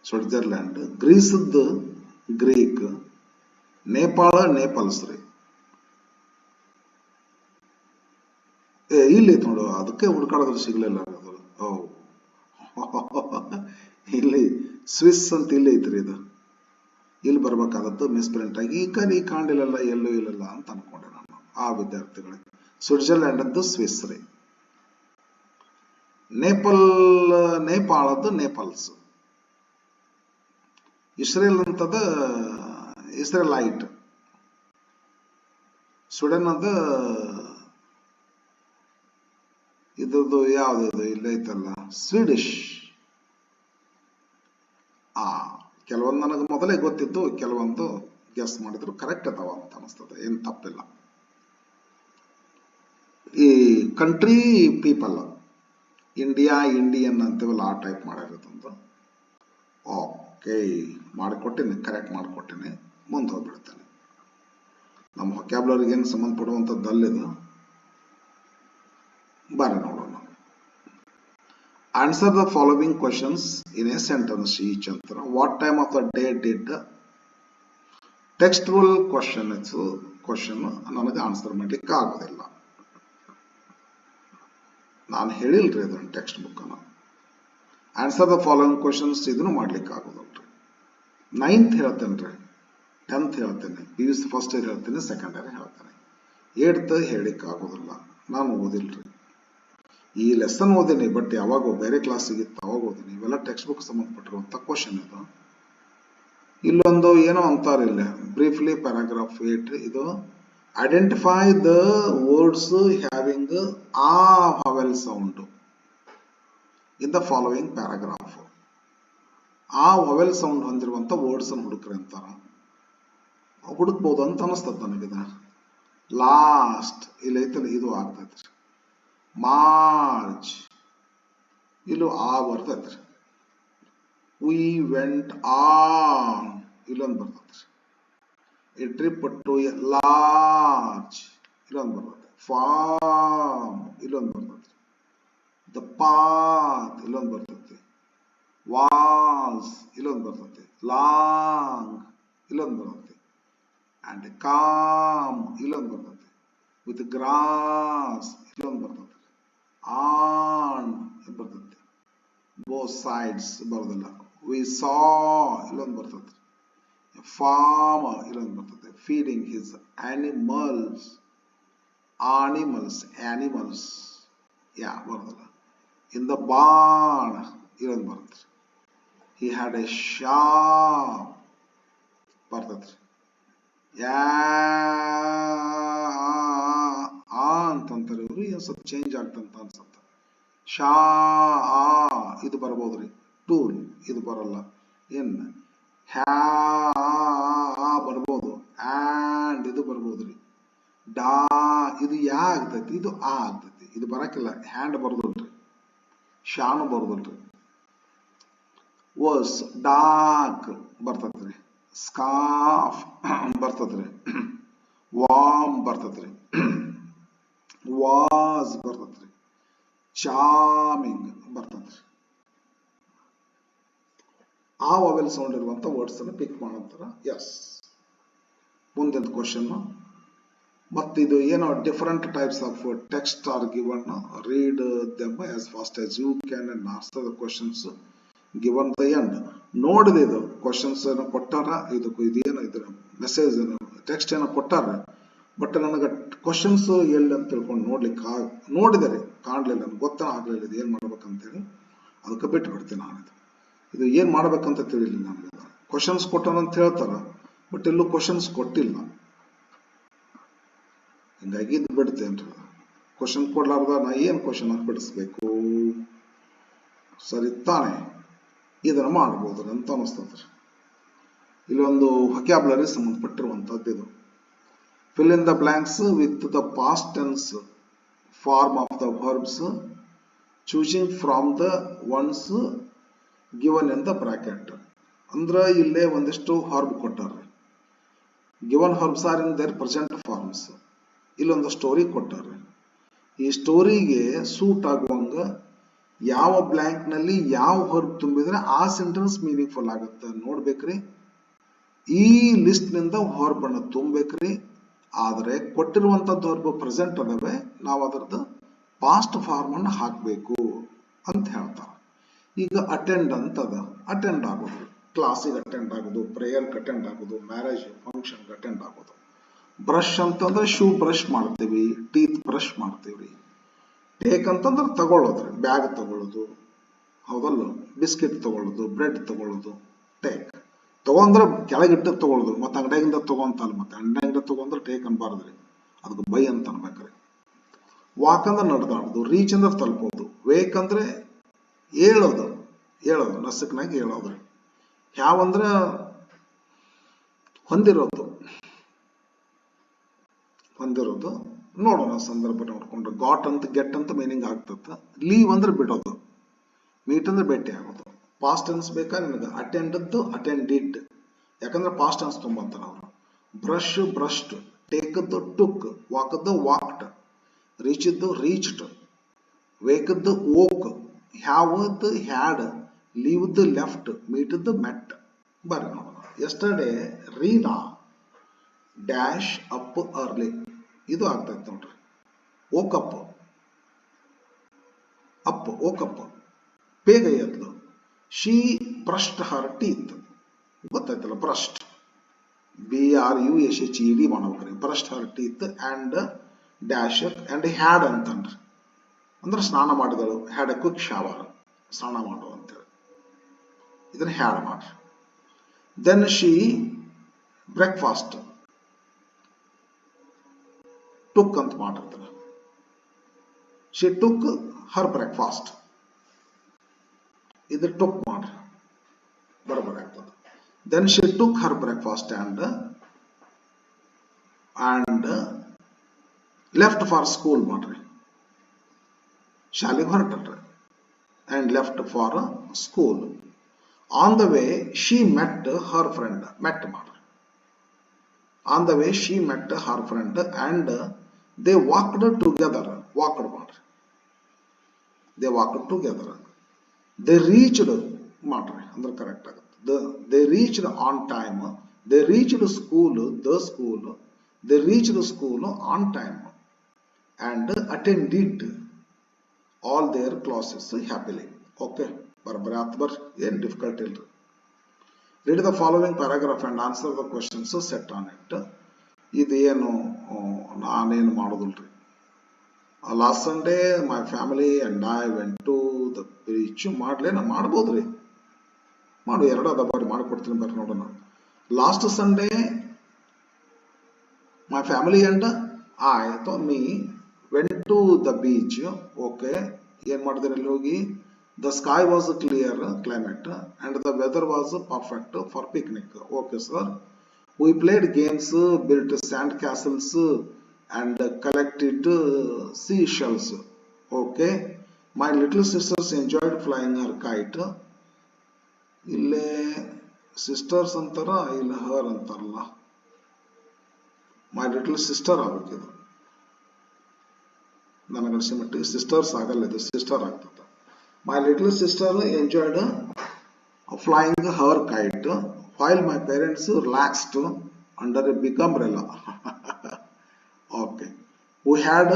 ಸ್ವಿಟ್ಜರ್ಲ್ಯಾಂಡ್. ಗ್ರೀಸ್ದು ಗ್ರೀಕ್, ನೇಪಾಳ ನೇಪಾಲ್ಸ್ ರೀ. ಇಲ್ಲಿ ನೋಡು, ಅದಕ್ಕೆ ಹುಡ್ಕಾಡೋದ್ರ ಸಿಗ್ಲಿಲ್ಲ ಅದು. ಇಲ್ಲಿ ಸ್ವಿಸ್ ಅಂತ ಇಲ್ಲಿ ಐತ್ರಿ. ಇದು ಇಲ್ಲಿ ಬರ್ಬೇಕಾದದ್ದು ಮಿಸ್ಪ್ರಿಂಟ್ ಆಗಿ ಈ ಕಾಣಿಲ್ಲ, ಎಲ್ಲೂ ಇಲ್ಲಲ್ಲ ಅಂತ ಅನ್ಕೊಂಡೆ ನಾನು ಆ ವಿದ್ಯಾರ್ಥಿಗಳಿಗೆ. ಸ್ವಿಟ್ಜರ್ಲ್ಯಾಂಡ್ ಅಂದು ಸ್ವಿಸ್ ರೀ. ನೇಪಾಳದ್ದು ನೇಪಾಲ್ಸ್. ಇಸ್ರೇಲ್ ಅಂತದ ಇಸ್ರೇಲೈಟ್. ಸ್ವೀಡನ್ ಅದ ಇದ್ರದ್ದು ಯಾವ್ದು ಇಲ್ಲ ಐತಲ್ಲ, ಸ್ವೀಡಿಶ್. ಕೆಲವೊಂದು ನನಗೆ ಮೊದಲೇ ಗೊತ್ತಿದ್ದು, ಕೆಲವೊಂದು ಗೆಸ್ ಮಾಡಿದ್ರು ಕರೆಕ್ಟ್ ಅದಾವ ಅಂತ ಅನಿಸ್ತದೆ, ಏನ್ ತಪ್ಪಿಲ್ಲ. ಈ ಕಂಟ್ರಿ ಪೀಪಲ್, ಇಂಡಿಯಾ, ಇಂಡಿಯನ್ ಅಂತೀವಲ್ಲ, ಆ ಟೈಪ್ ಮಾಡಿರೋದಂತ. ಓಕೆ, ಮಾಡಿಕೊಟ್ಟಿನಿ, ಕರೆಕ್ಟ್ ಮಾಡಿಕೊಟ್ಟಿನಿ. ಮುಂದೆ ಹೋಗ್ಬಿಡ್ತೇನೆ. ನಮ್ಮ ವೊಕ್ಯಾಬ್ಯುಲರಿಗೆ ಏನು ಸಂಬಂಧಪಡುವಂಥದ್ದಲ್ಲಿದು. ಬರ್ರಿ ನೋಡೋಣ. Answer the following questions in a sentence each ಅಂತರ. What time of the day did textual question ನನಗೆ ಆನ್ಸರ್ ಮಾಡ್ಲಿಕ್ಕೆ ಆಗೋದಿಲ್ಲ. ನಾನು ಹೇಳಿಲ್ರಿ ಅದನ್ನ ಟೆಕ್ಸ್ಟ್ ಬುಕ್ ಅನ್ನ. ಆನ್ಸರ್ ದ ಫಾಲೋಯಿಂಗ್ ಕ್ವಶನ್ಸ್ ಇದನ್ನು ಮಾಡ್ಲಿಕ್ಕೆ ಆಗೋದಲ್ರಿ. 9th ಹೇಳ್ತೇನೆ, 10th ಹೇಳ್ತೇನೆ, PUC ಫಸ್ಟ್ ಇಯರ್ ಹೇಳ್ತೇನೆ, ಸೆಕೆಂಡ್ ಇಯರ್ ಹೇಳ್ತೇನೆ. 8th ಹೇಳಿಕ್ಕೆ ಆಗೋದಿಲ್ಲ, ನಾನು ಓದಿಲ್ರಿ. ಈ ಲೆಸನ್ ಓದಿನಿ, ಬಟ್ ಯಾವಾಗ ಬೇರೆ ಕ್ಲಾಸಿಗೆ ಇತ್ತು ಅವಾಗ ಓದಿನಿ. ಇವೆಲ್ಲ ಟೆಕ್ಸ್ಟ್ ಬುಕ್ ಸಂಬಂಧಪಟ್ಟಿರುವಂತ ಕ್ವಶನ್ ಇದು. ಇಲ್ಲೊಂದು ಏನೋ ಅಂತಾರಿಲ್ಲ, ಬ್ರೀಫ್ಲಿ ಪ್ಯಾರಾಗ್ರಾಫ್ 8. ಇದು identify the words having a vowel sound in the following paragraph. A vowel sound ಹೊಂದಿರುವಂತ words ಅನ್ನು ಹುಡುಕ್ರಿ ಅಂತಾರ. ಹುಡುಕ್ಬೋದು ಅಂತ ಅನಿಸ್ತದ ನನಗಿದ. ಲಾಸ್ಟ್ ಇಲ್ಲಿ ಐತಲ್ಲ, ಇದು ಆಗ್ತೈತ್ರಿ. ಮಾರ್ಚ್ ಇಲ್ಲೂ ಆ ಬರ್ತೈತ್ರಿ. ವಿ ವೆಂಟ್ ಆನ್ ಇಲ್ಲೊಂದು ಬರ್ತೈತ್ರಿ. A trip to a large ಇಲ್ಲೊಂದು ಬರ್ತೈತಿ. ಫಾರ್ಮ್ ಇಲ್ಲೊಂದು ಬರ್ತೈತಿ. ದ ಪಾತ್ ಇಲ್ಲೊಂದು ಬರ್ತೈತಿ. ವಾಸ್ ಇಲ್ಲೊಂದು ಬರ್ತೈತಿ. ಲಾಂಗ್ ಇಲ್ಲೊಂದು ಬರ್ತೈತಿ. ಅಂಡ್ ಕಾಮ್ ಇಲ್ಲೊಂದು ಬರ್ತೈತಿ. ವಿತ್ ಗ್ರಾಸ್ ಇಲ್ಲೊಂದು ಬರ್ತೈತಿ. ಆನ್ ಬರ್ತೈತಿ. ಬೋತ್ ಸೈಡ್ಸ್ ಬರೋದಿಲ್ಲ. ವಿ ಸಾ ಇಲ್ಲೊಂದು ಬರ್ತೈತಿ. ಫಾರ್ಮ್ ಇಲ್ಲೊಂದು ಬರ್ತೈತಿ. ಫೀಡಿಂಗ್ ಹಿಸ್ ಆನಿಮಲ್ಸ್, ಆನಿಮಲ್ಸ್ ಯಾ ಬರೋದಿಲ್ಲ. in the barn ಇರೋದು ಬರುತ್ತೆ. He had a shop ಬರ್ತೈತ್ರಿ. ಅಂತಂತಾರೆ ಇವರು, ಏನು ಸ್ವಲ್ಪ ಚೇಂಜ್ ಆಗ್ತಂತ ಅನ್ಸತ್ತ. ಶಾ ಇದು ಬರ್ಬೋದ್ರಿ, ಟೂಲ್ ಇದು ಬರಲ್ಲ. ಏನ್ ಹ್ಯಾ ಬರ್ಬೋದು, ಆ್ಯಂಡ್ ಇದು ಬರ್ಬೋದ್ರಿ. ಡಾ ಇದು ಯಾ ಆಗ್ತೈತಿ, ಇದು ಆ ಆಗ್ತೈತಿ, ಇದು ಬರಕಿಲ್ಲ. ಹ್ಯಾಂಡ್ ಬರ್ದಲ್ರಿ, ಶಾನು ಬರ್ದಲ್ರಿ. ವರ್ಸ್ ಡಾಕ್ ಬರ್ತೈತ್ರಿ, ಸ್ಕಾಫ್ ಬರ್ತದ್ರಿ, ವಾಮ್ ಬರ್ತದ್ರಿ, ವಾಸ್ ಬರ್ತದ್ರಿ, ಚಾಮಿಂಗ್ ಬರ್ತದ್ರಿ. ಆ ವವೆಲ್ ಸೌಂಡ್ ಇರುವಂತ ವರ್ಡ್ಸ್ ಅನ್ನು ಪಿಕ್ ಮಾಡಂತಾರ. ಎಸ್. ಮುಂದಿನ ಕ್ವಶನ್. ಮತ್ತು ಇದು ಏನೋ different types of text are given. Read them as fast as you can and answer the questions given the end. ನೋಡಿದೆ ಇದು ಕ್ವಶನ್ಸ್ ಏನೋ ಕೊಟ್ಟಾರ, ಇದೇನು ಇದ್ರ ಮೆಸೇಜ್ ಟೆಕ್ಸ್ಟ್ ಏನೋ ಕೊಟ್ಟಾರ, ಬಟ್ ನನಗೆ ಕ್ವಶನ್ಸ್ ಎಲ್ಲಿ ಅಂತ ತಿಳ್ಕೊಂಡು ನೋಡ್ಲಿಕ್ಕೆ ನೋಡಿದರೆ ಕಾಣ್ಲಿಲ್ಲ, ನನಗೆ ಗೊತ್ತ ಆಗ್ಲಿಲ್ಲ ಇದು ಏನ್ ಮಾಡ್ಬೇಕಂತೇಳಿ. ಅದಕ್ಕೆ ಬಿಟ್ಟು ಬಿಡ್ತೀನಿ ನಾನು. ಇದು ಏನ್ ಮಾಡ್ಬೇಕಂತ ತಿಳಿಲಿಲ್ಲ ನನಗೆ. ಕ್ವಶನ್ಸ್ ಕೊಟ್ಟಾರ ಅಂತ ಹೇಳ್ತಾರ, ಬಟ್ ಎಲ್ಲೂ ಕ್ವಶನ್ಸ್ ಕೊಟ್ಟಿಲ್ಲ. ಹಿಂಗಾಗಿ ಇದು ಬಿಡ್ತೇನ್ರಿ. ಕ್ವಶನ್ ಕೊಡ್ಲಾರ್ದ ನಾ ಏನ್ ಕ್ವಶನ್ ಬಿಡಿಸ್ಬೇಕು? ಸರಿ ತಾನೆ, ಇದನ್ನ ಮಾಡ್ಬೋದು ಅಂತ ಅನಿಸ್ತದ್ರಿ. ಇಲ್ಲೊಂದು ವೊಕ್ಯಾಬ್ಯುಲರಿ ಸಂಬಂಧಪಟ್ಟಿರುವಂತದ್ದು ಇದು. Fill in the blanks with the past tense form of the verbs choosing from the ones given in the bracket. ಅಂದ್ರ ಇಲ್ಲೇ ಒಂದಿಷ್ಟು ವರ್ಬ್ ಕೊಟ್ಟಾರ್ರಿ. Given verbs are in their present forms. ಇಲ್ಲೊಂದು ಸ್ಟೋರಿ ಕೊಟ್ಟಾರ್ರಿ. ಈ ಸ್ಟೋರಿಗೆ ಸೂಟ್ ಆಗುವಂಗ ಯಾವ ಬ್ಲಾಂಕ್ ನಲ್ಲಿ ಯಾವ ವರ್ಬ್ ತುಂಬಿದ್ರೆ ಆ ಸೆಂಟೆನ್ಸ್ ಮೀನಿಂಗ್ಫುಲ್ ಆಗುತ್ತೆ ನೋಡ್ಬೇಕ್ರಿ. ಈ ಲಿಸ್ಟ್ ನಿಂದ ವರ್ಬ್ ಅನ್ನ ತುಂಬಬೇಕ್ರಿ. ಆದ್ರೆ ಕೊಟ್ಟಿರುವಂತದ್ದು ವರ್ಬ್ ಪ್ರೆಸೆಂಟ್ ಅದಾವೆ, ನಾವು ಅದರದ್ದು ಪಾಸ್ಟ್ ಫಾರ್ಮ್ ಅನ್ನ ಹಾಕಬೇಕು ಅಂತ ಹೇಳ್ತಾರ. ಈಗ ಅಟೆಂಡ್ ಅಂತ ಅದ, ಅಟೆಂಡ್ ಆಗೋದು, ಕ್ಲಾಸಿಗೆ ಅಟೆಂಡ್ ಆಗೋದು, ಪ್ರೇಯರ್ಗೆ ಅಟೆಂಡ್ ಆಗೋದು, ಮ್ಯಾರೇಜ್ ಫಂಕ್ಷನ್ಗೆ ಅಟೆಂಡ್ ಆಗೋದು. ಬ್ರಷ್ ಅಂತಂದ್ರೆ ಶೂ ಬ್ರಷ್ ಮಾಡ್ತೀವಿ, ಟೀತ್ ಬ್ರಷ್ ಮಾಡ್ತೀವಿ. ಟೇಕ್ ಅಂತಂದ್ರೆ ತಗೊಳ್ಳೋದ್ರಿ, ಬ್ಯಾಗ್ ತಗೊಳ್ಳೋದು, ಹೌದಲ್ಲ, ಬಿಸ್ಕೆಟ್ ತಗೊಳ್ಳೋದು, ಬ್ರೆಡ್ ತಗೊಳ್ಳೋದು. ಟೇಕ್ ತಗೊಂಡ್ರೆ ಕೆಳಗಿಟ್ಟು ತಗೊಳ್ಳೋದು, ಮತ್ತೆ ಅಂಗಡಿಯಿಂದ ತಗೊಂತಲ್ಲ, ಮತ್ತೆ ಅಂಗಡಿಯಿಂದ ತಗೊಂಡ್ರೆ ಟೇಕ್ ಅನ್ಬಾರ್ದ್ರಿ, ಅದಕ್ಕೆ ಬೈ ಅಂತ ಅನ್ಬೇಕ್ರಿ. ವಾಕ್ ಅಂದ್ರೆ ನಡೆದಾಡೋದು, ರೀಚ್ ಅಂದ್ರೆ ತಲುಪೋದು, ವೇಕ್ ಅಂದ್ರೆ ಹೇಳೋದು, ಹೇಳೋದು ನಸಕ್ನಾಗ ಹೇಳೋದ್ರಿ. ಯಾವಂದ್ರ ಹೊಂದಿರೋದು, ಹೊಂದಿರೋದು. ನೋಡೋಣ ಸಂದರ್ಭ ನೋಡ್ಕೊಂಡು. ಗಾಟ್ ಅಂತ ಗೆಟ್ ಅಂತ ಮೀನಿಂಗ್ ಆಗ್ತದ. ಲೀವ್ ಅಂದ್ರೆ ಬಿಡೋದು, ಮೀಟ್ ಅಂದ್ರೆ ಭೇಟಿ ಆಗೋದು. ಪಾಸ್ಟ್ ಟೆನ್ಸ್ ಬೇಕಾ ನಿಮಗೆ? ಅಟೆಂಡದ್ದು ಅಟೆಂಡಿಡ್, ಯಾಕಂದ್ರೆ ಪಾಸ್ಟ್ ಟೆನ್ಸ್ ತುಂಬಂತಾರ ಅವರು. ಬ್ರಷ್ ಬ್ರಷ್ಡ್, ಟೇಕದ್ದು ಟುಕ್, ವಾಕದ್ದು ವಾಕ್ಡ್, ರೀಚಿದ್ದು ರೀಚ್ಡ್, ವೇಕದ್ದು ವೋಕ್, ಹ್ಯಾವದ್ದು ಹ್ಯಾಡ್, ಲೀವ್ದು ಲೆಫ್ಟ್, ಮೀಟದ್ದು ಮೆಟ್. ಬರ್ರಿ ನೋಡೋಣ. Yesterday Reena dash up early, ಇದು ಆಗ್ತೈತೆ ನೋಡ್ರಿ. ಓಕಪ್, ಅಪ್ ಓಕಪ್, ಬೇಗ ಎದ್ಲು. ಶಿ ಬ್ರಷ್ಡ್ ಹರ್ ಟೀತ್, ಗೊತ್ತಾಯ್ತಲ್ಲ, ಬ್ರಷ್ಡ್, BRUSHED ಮಾಡ್ಬೇಕ್ರಿ. Brushed her teeth and dash and had ಅಂತನ್ರಿ, ಅಂದ್ರೆ ಸ್ನಾನ ಮಾಡಿದಳು. ಹ್ಯಾಡ್ ಎ ಕ್ವಿಕ್ ಶಾವರ್, ಸ್ನಾನ ಮಾಡು ಅಂತೇಳಿ, ಇದನ್ನ ಹ್ಯಾಡ್ ಮಾಡ್ರಿ. ದೆನ್ ಶಿ ಬ್ರೇಕ್ಫಾಸ್ಟ್, ಟುಕ್ ಅಂತ ಮಾಡಿರ್ತಾರೆ. ಶಿ ಟುಕ್ ಹರ್ ಬ್ರೇಕ್ಫಾಸ್ಟ್, ಇದು ಟುಕ್ ಮಾಡ್ರಿ, ಬರೋಬರ್ ಆಗ್ತದೆ. Then she took her breakfast and left for school ಮಾಡ್ರಿ, ಶಾಲೆಗೆ ಹೊರಟಲ್ರಿ. And left for school. On the way she met her friend, met ಮಾಡ್ರಿ. On the way she met her friend and they walked together, walked ಮಾಡ್ರಿ. They walked together. They reached ಮಾಡ್ರಿ, ಅಂದ್ರೆ correct ಆಗುತ್ತೆ. They reached on time, they reached school, the school, they reached school on time and attended all their classes happily. Okay, ಬರಬರಿ ಆತ್ ಬರ್ರಿ, ಏನ್ difficult ಇಲ್ರಿ. Read the following paragraph and answer the questions set on it. ಇದೇನು ನಾನೇನು ಮಾಡೋದಿಲ್ರಿ, Last Sunday my family and I went to the beach. ಮಾಡ್ಲೇನ ಮಾಡ್ಬೋದ್ರಿ, ಮಾಡು, ಎರಡಾದ ಬಾರಿ ಮಾಡ್ಕೊಡ್ತೀನಿ ಬರ್ರಿ ನೋಡೋಣ. Last Sunday my family and I ಅಥವಾ me went to the beach. Okay, ಏನ್ ಮಾಡಿದ್ರೆ ಅಲ್ಲಿ ಹೋಗಿ, the sky was clear climate and the weather was perfect for picnic. Okay sir, we played games, built sand castles and collected seashells. Okay, my little sisters enjoyed flying her kite. ಇಲ್ಲೇ sisters ಅಂತಾರ, ಇಲ್ಲ ಹರ್ ಅಂತಾರಲ್ಲ, ಮೈ little sister ಆಗಬೇಕಿದು. ನನಗನ್ಸಿದ ಮಟ್ಟಿಗೆ sisters ಆಗಲ್ಲ, ಇದು sister ಆಗ್ತದೆ. My little sister enjoyed flying her kite while my parents relaxed under a big umbrella. Okay, we had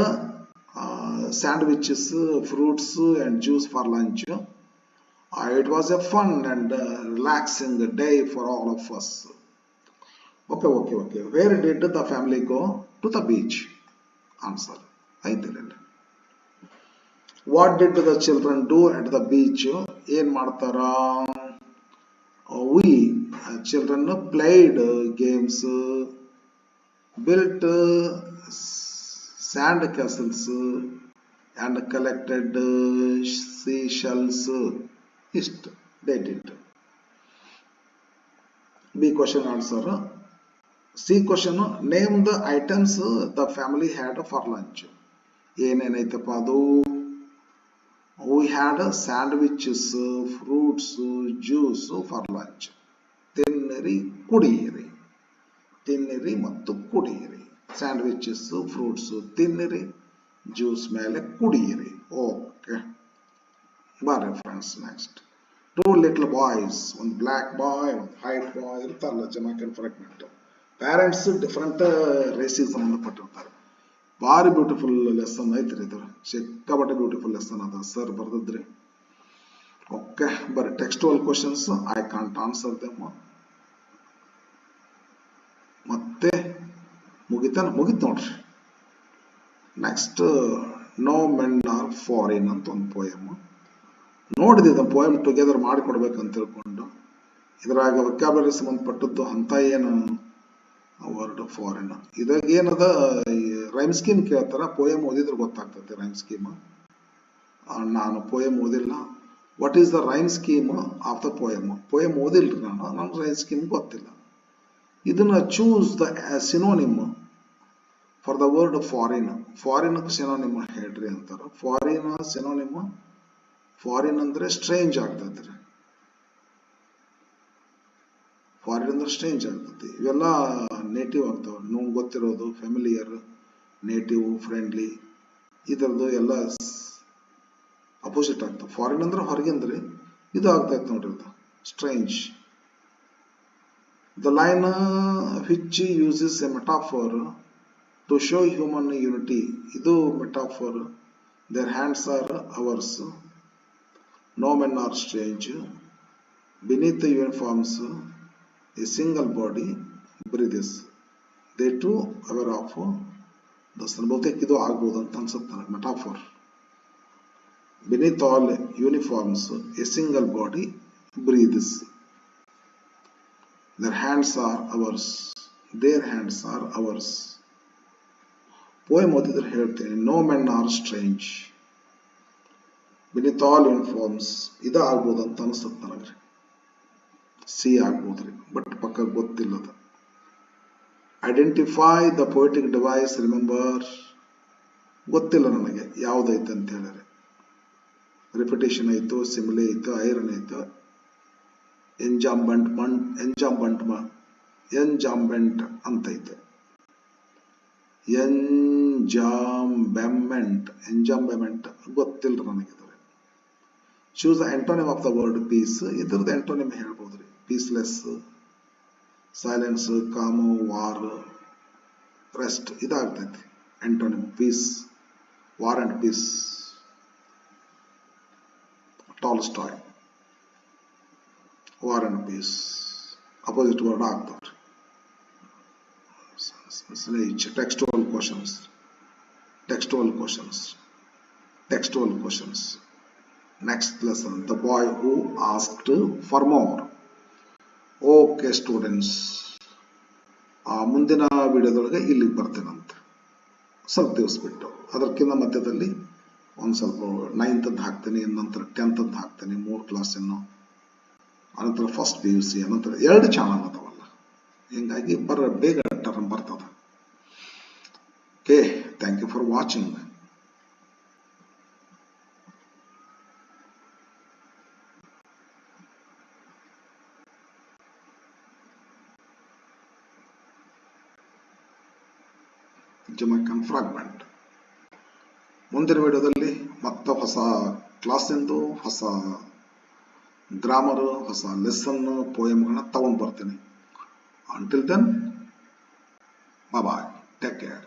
sandwiches, fruits and juice for lunch. It was a fun and relaxing day for all of us. Okay. Where did the family go? To the beach. Answer. What did the children do at the beach? ಏನ್ ಮಾಡ್ತಾರ? We children played games, built sand castles and collected seashells. Ist they did. B question answer. C question, name the items the family had for lunch. ಏನೇನೈತಪ್ಪ ಅದು? We had sandwiches, fruits, juice for lunch. ತಿನ್ನಿರಿ ಕುಡಿಯಿರಿ, ತಿನ್ನಿರಿ ಮತ್ತು ಕುಡಿಯಿರಿ. Sandwiches, fruits ತಿನ್ನಿರಿ, juice ಮೇಲೆ ಕುಡಿಯಿರಿ. Okay, ಬರ್ರಿ friends, next. Two little boys, ಒಂದು ಬ್ಲ್ಯಾಕ್ ಬಾಯ್, ಒಂದು ವೈಟ್ ಬಾಯ್ ಇರ್ತಾರಲ್ಲ, ಜಮಾಯಿಕನ್ ಫ್ರೆಗ್ಮೆಂಟ್. Parents different ರೇಸಿಗೆ ಸಂಬಂಧಪಟ್ಟಿರ್ತಾರೆ. ಭಾರಿ ಬ್ಯೂಟಿಫುಲ್ ಲೆಸನ್ ಐತ್ರಿ ಇದು, ಸಿಕ್ಕಾಪಟ್ಟೆ ಬ್ಯೂಟಿಫುಲ್ ಲೆಸನ್ ಅದ, ಸರ್ ಬರ್ದಿದ್ರಿ. ಓಕೆ, ಬರ್ರಿ textual questions. I can't answer them. ಮತ್ತೆ ಮುಗಿತು ನೋಡ್ರಿ. Next, no men are foreign ಅಂತ ಒಂದು ಪೋಯಮ್ ನೋಡಿದ. ಪೋಯಮ್ ಟುಗೆದರ್ ಮಾಡಿಕೊಡ್ಬೇಕಂತ ತಿಳ್ಕೊಂಡು, ಇದ್ರಾಗ ವೊಕ್ಯಾಬುಲರಿ ಸಂಬಂಧಪಟ್ಟದ್ದು ಅಂತ ಏನು ವರ್ಡ್ ಫಾರಿನ್. ಇದ್ರಾಗ ಏನದ, ರೈಮ್ ಸ್ಕೀಮ್ ಕೇಳ್ತಾರ. ಪೋಯಮ್ ಓದಿದ್ರೆ ಗೊತ್ತಾಗ್ತದೆ ರೈಮ್ ಸ್ಕೀಮ್. ನಾನು ಪೋಯಮ್ ಓದಿಲ್ಲ. What is the rhyme scheme of the poem? Poem ಓದಿಲ್ರಿ ನಾನು, ನನ್ಗೆ ರೈಮ್ ಸ್ಕೀಮ್ ಗೊತ್ತಿಲ್ಲ. ಇದನ್ನ choose the synonym for the word foreign. Foreign synonym ಹೇಳ್ರಿ ಅಂತಾರ. ಫಾರಿನ್ ಸಿನೋನಿಮ್, ಫಾರಿನ್ ಅಂದ್ರೆ ಸ್ಟ್ರೇಂಜ್ ಆಗ್ತೈತ್ರಿ. ಫಾರಿನ್ ಅಂದ್ರೆ ಸ್ಟ್ರೇಂಜ್ ಆಗ್ತೈತಿ. ಇವೆಲ್ಲ ನೇಟಿವ್ ಆಗ್ತಾವ. ನಮ್ಗೆ ಗೊತ್ತಿರೋದು ಫ್ಯಾಮಿಲಿಯರ್, ನೇಟಿವ್, ಫ್ರೆಂಡ್ಲಿ, ಇದರದ್ದು ಎಲ್ಲ ಅಪೋಸಿಟ್ ಆಗ್ತಾವ. ಫಾರಿನ್ ಅಂದ್ರೆ ಹೊರಗಿಂದ್ರಿ, ಇದು ಆಗ್ತೈತೆ ನೋಡ್ರಿ, ಇದು strange. The line which uses a metaphor to show human unity. ಇದು metaphor. Their hands are ours. No men are strange. Beneath the uniforms, a single body breathes. They too aware of the sun. ಬಹುತೇಕ ಇದು ಆಗ್ಬೋದು ಅಂತ ಅನ್ಸುತ್ತೆ ನನಗೆ, ಮೆಟಾಫೋರ್. Beneath all uniforms, a single body breathes. Their hands are ours. Their hands are ours. Poem ಓದಿದ್ರೆ ಹೇಳ್ತೇನೆ. No men are strange, beneath all uniforms. ಇದು ಆಗ್ಬೋದು ಅಂತ ಅನಿಸುತ್ತೆ ನನಗ್ರಿ. ಸಿ ಆಗ್ಬೋದ್ರಿ, ಬಟ್ ಪಕ್ಕ ಗೊತ್ತಿಲ್ಲದ. Identify the poetic device. Remember, ಗೊತ್ತಿಲ್ಲ ನನಗೆ ಯಾವ್ದೈತೆ ಅಂತ ಹೇಳಿದ್ರೆ. ರಿಪಿಟೇಷನ್ ಆಯ್ತು, ಸಿಮಿಲೆ ಐತು, ಐರನ್ ಐತು, ಎಂಜಾಂಬೆಂಟ್ ಅಂತೈತೆ. ಎಂಜಾಂಬೆಮೆಂಟ್ ಗೊತ್ತಿಲ್ರಿ ನನಗಿದ್ರೆ. Choose the antonym of the word peace. ಇದ್ರದ್ದು ಆಂಟೋನಿಮ್ ಹೇಳ್ಬೋದ್ರಿ. Peaceless, silence, calm, war, rest. ಇದಾಗ್ತೈತಿ antonym. Peace, war and peace. Tolstoy, war and peace opposite word ಆಗ್ತಾವ್ರಿ. Textual questions. Textual questions. Textual questions. Next lesson, the boy who asked for more. Okay students, ಮುಂದಿನ ವಿಡಿಯೋದೊಳಗೆ ಇಲ್ಲಿಗೆ ಬರ್ತೀನಂತ ಸ್ವಲ್ಪ ದಿವಸ ಬಿಟ್ಟು. ಅದಕ್ಕಿಂತ ಮಧ್ಯದಲ್ಲಿ ಒಂದು ಸ್ವಲ್ಪ 9th ಹಾಕ್ತೀನಿ, ನಂತರ 10th ಹಾಕ್ತೀನಿ, 3 ಕ್ಲಾಸ್ ಇನ್ನು, ಅನಂತರ ಫಸ್ಟ್ PUC, ಅನಂತರ 2 ಚಾನಲ್ ಅದಾವಲ್ಲ, ಹಿಂಗಾಗಿ ಬೇಗ ಟರ್ನ್ ಬರ್ತದ. Okay, thank you for watching. Jamaican fragment. ಮುಂದಿನ ವಿಡಿಯೋದಲ್ಲಿ ಮತ್ತೆ ಹೊಸ ಕ್ಲಾಸಿಂದು, ಹೊಸ ಗ್ರಾಮರ್, ಹೊಸ ಲೆಸನ್, ಪೋಯಮ್ಗಳನ್ನ ತಗೊಂಡು ಬರ್ತೀನಿ. Until then, bye bye. Take care.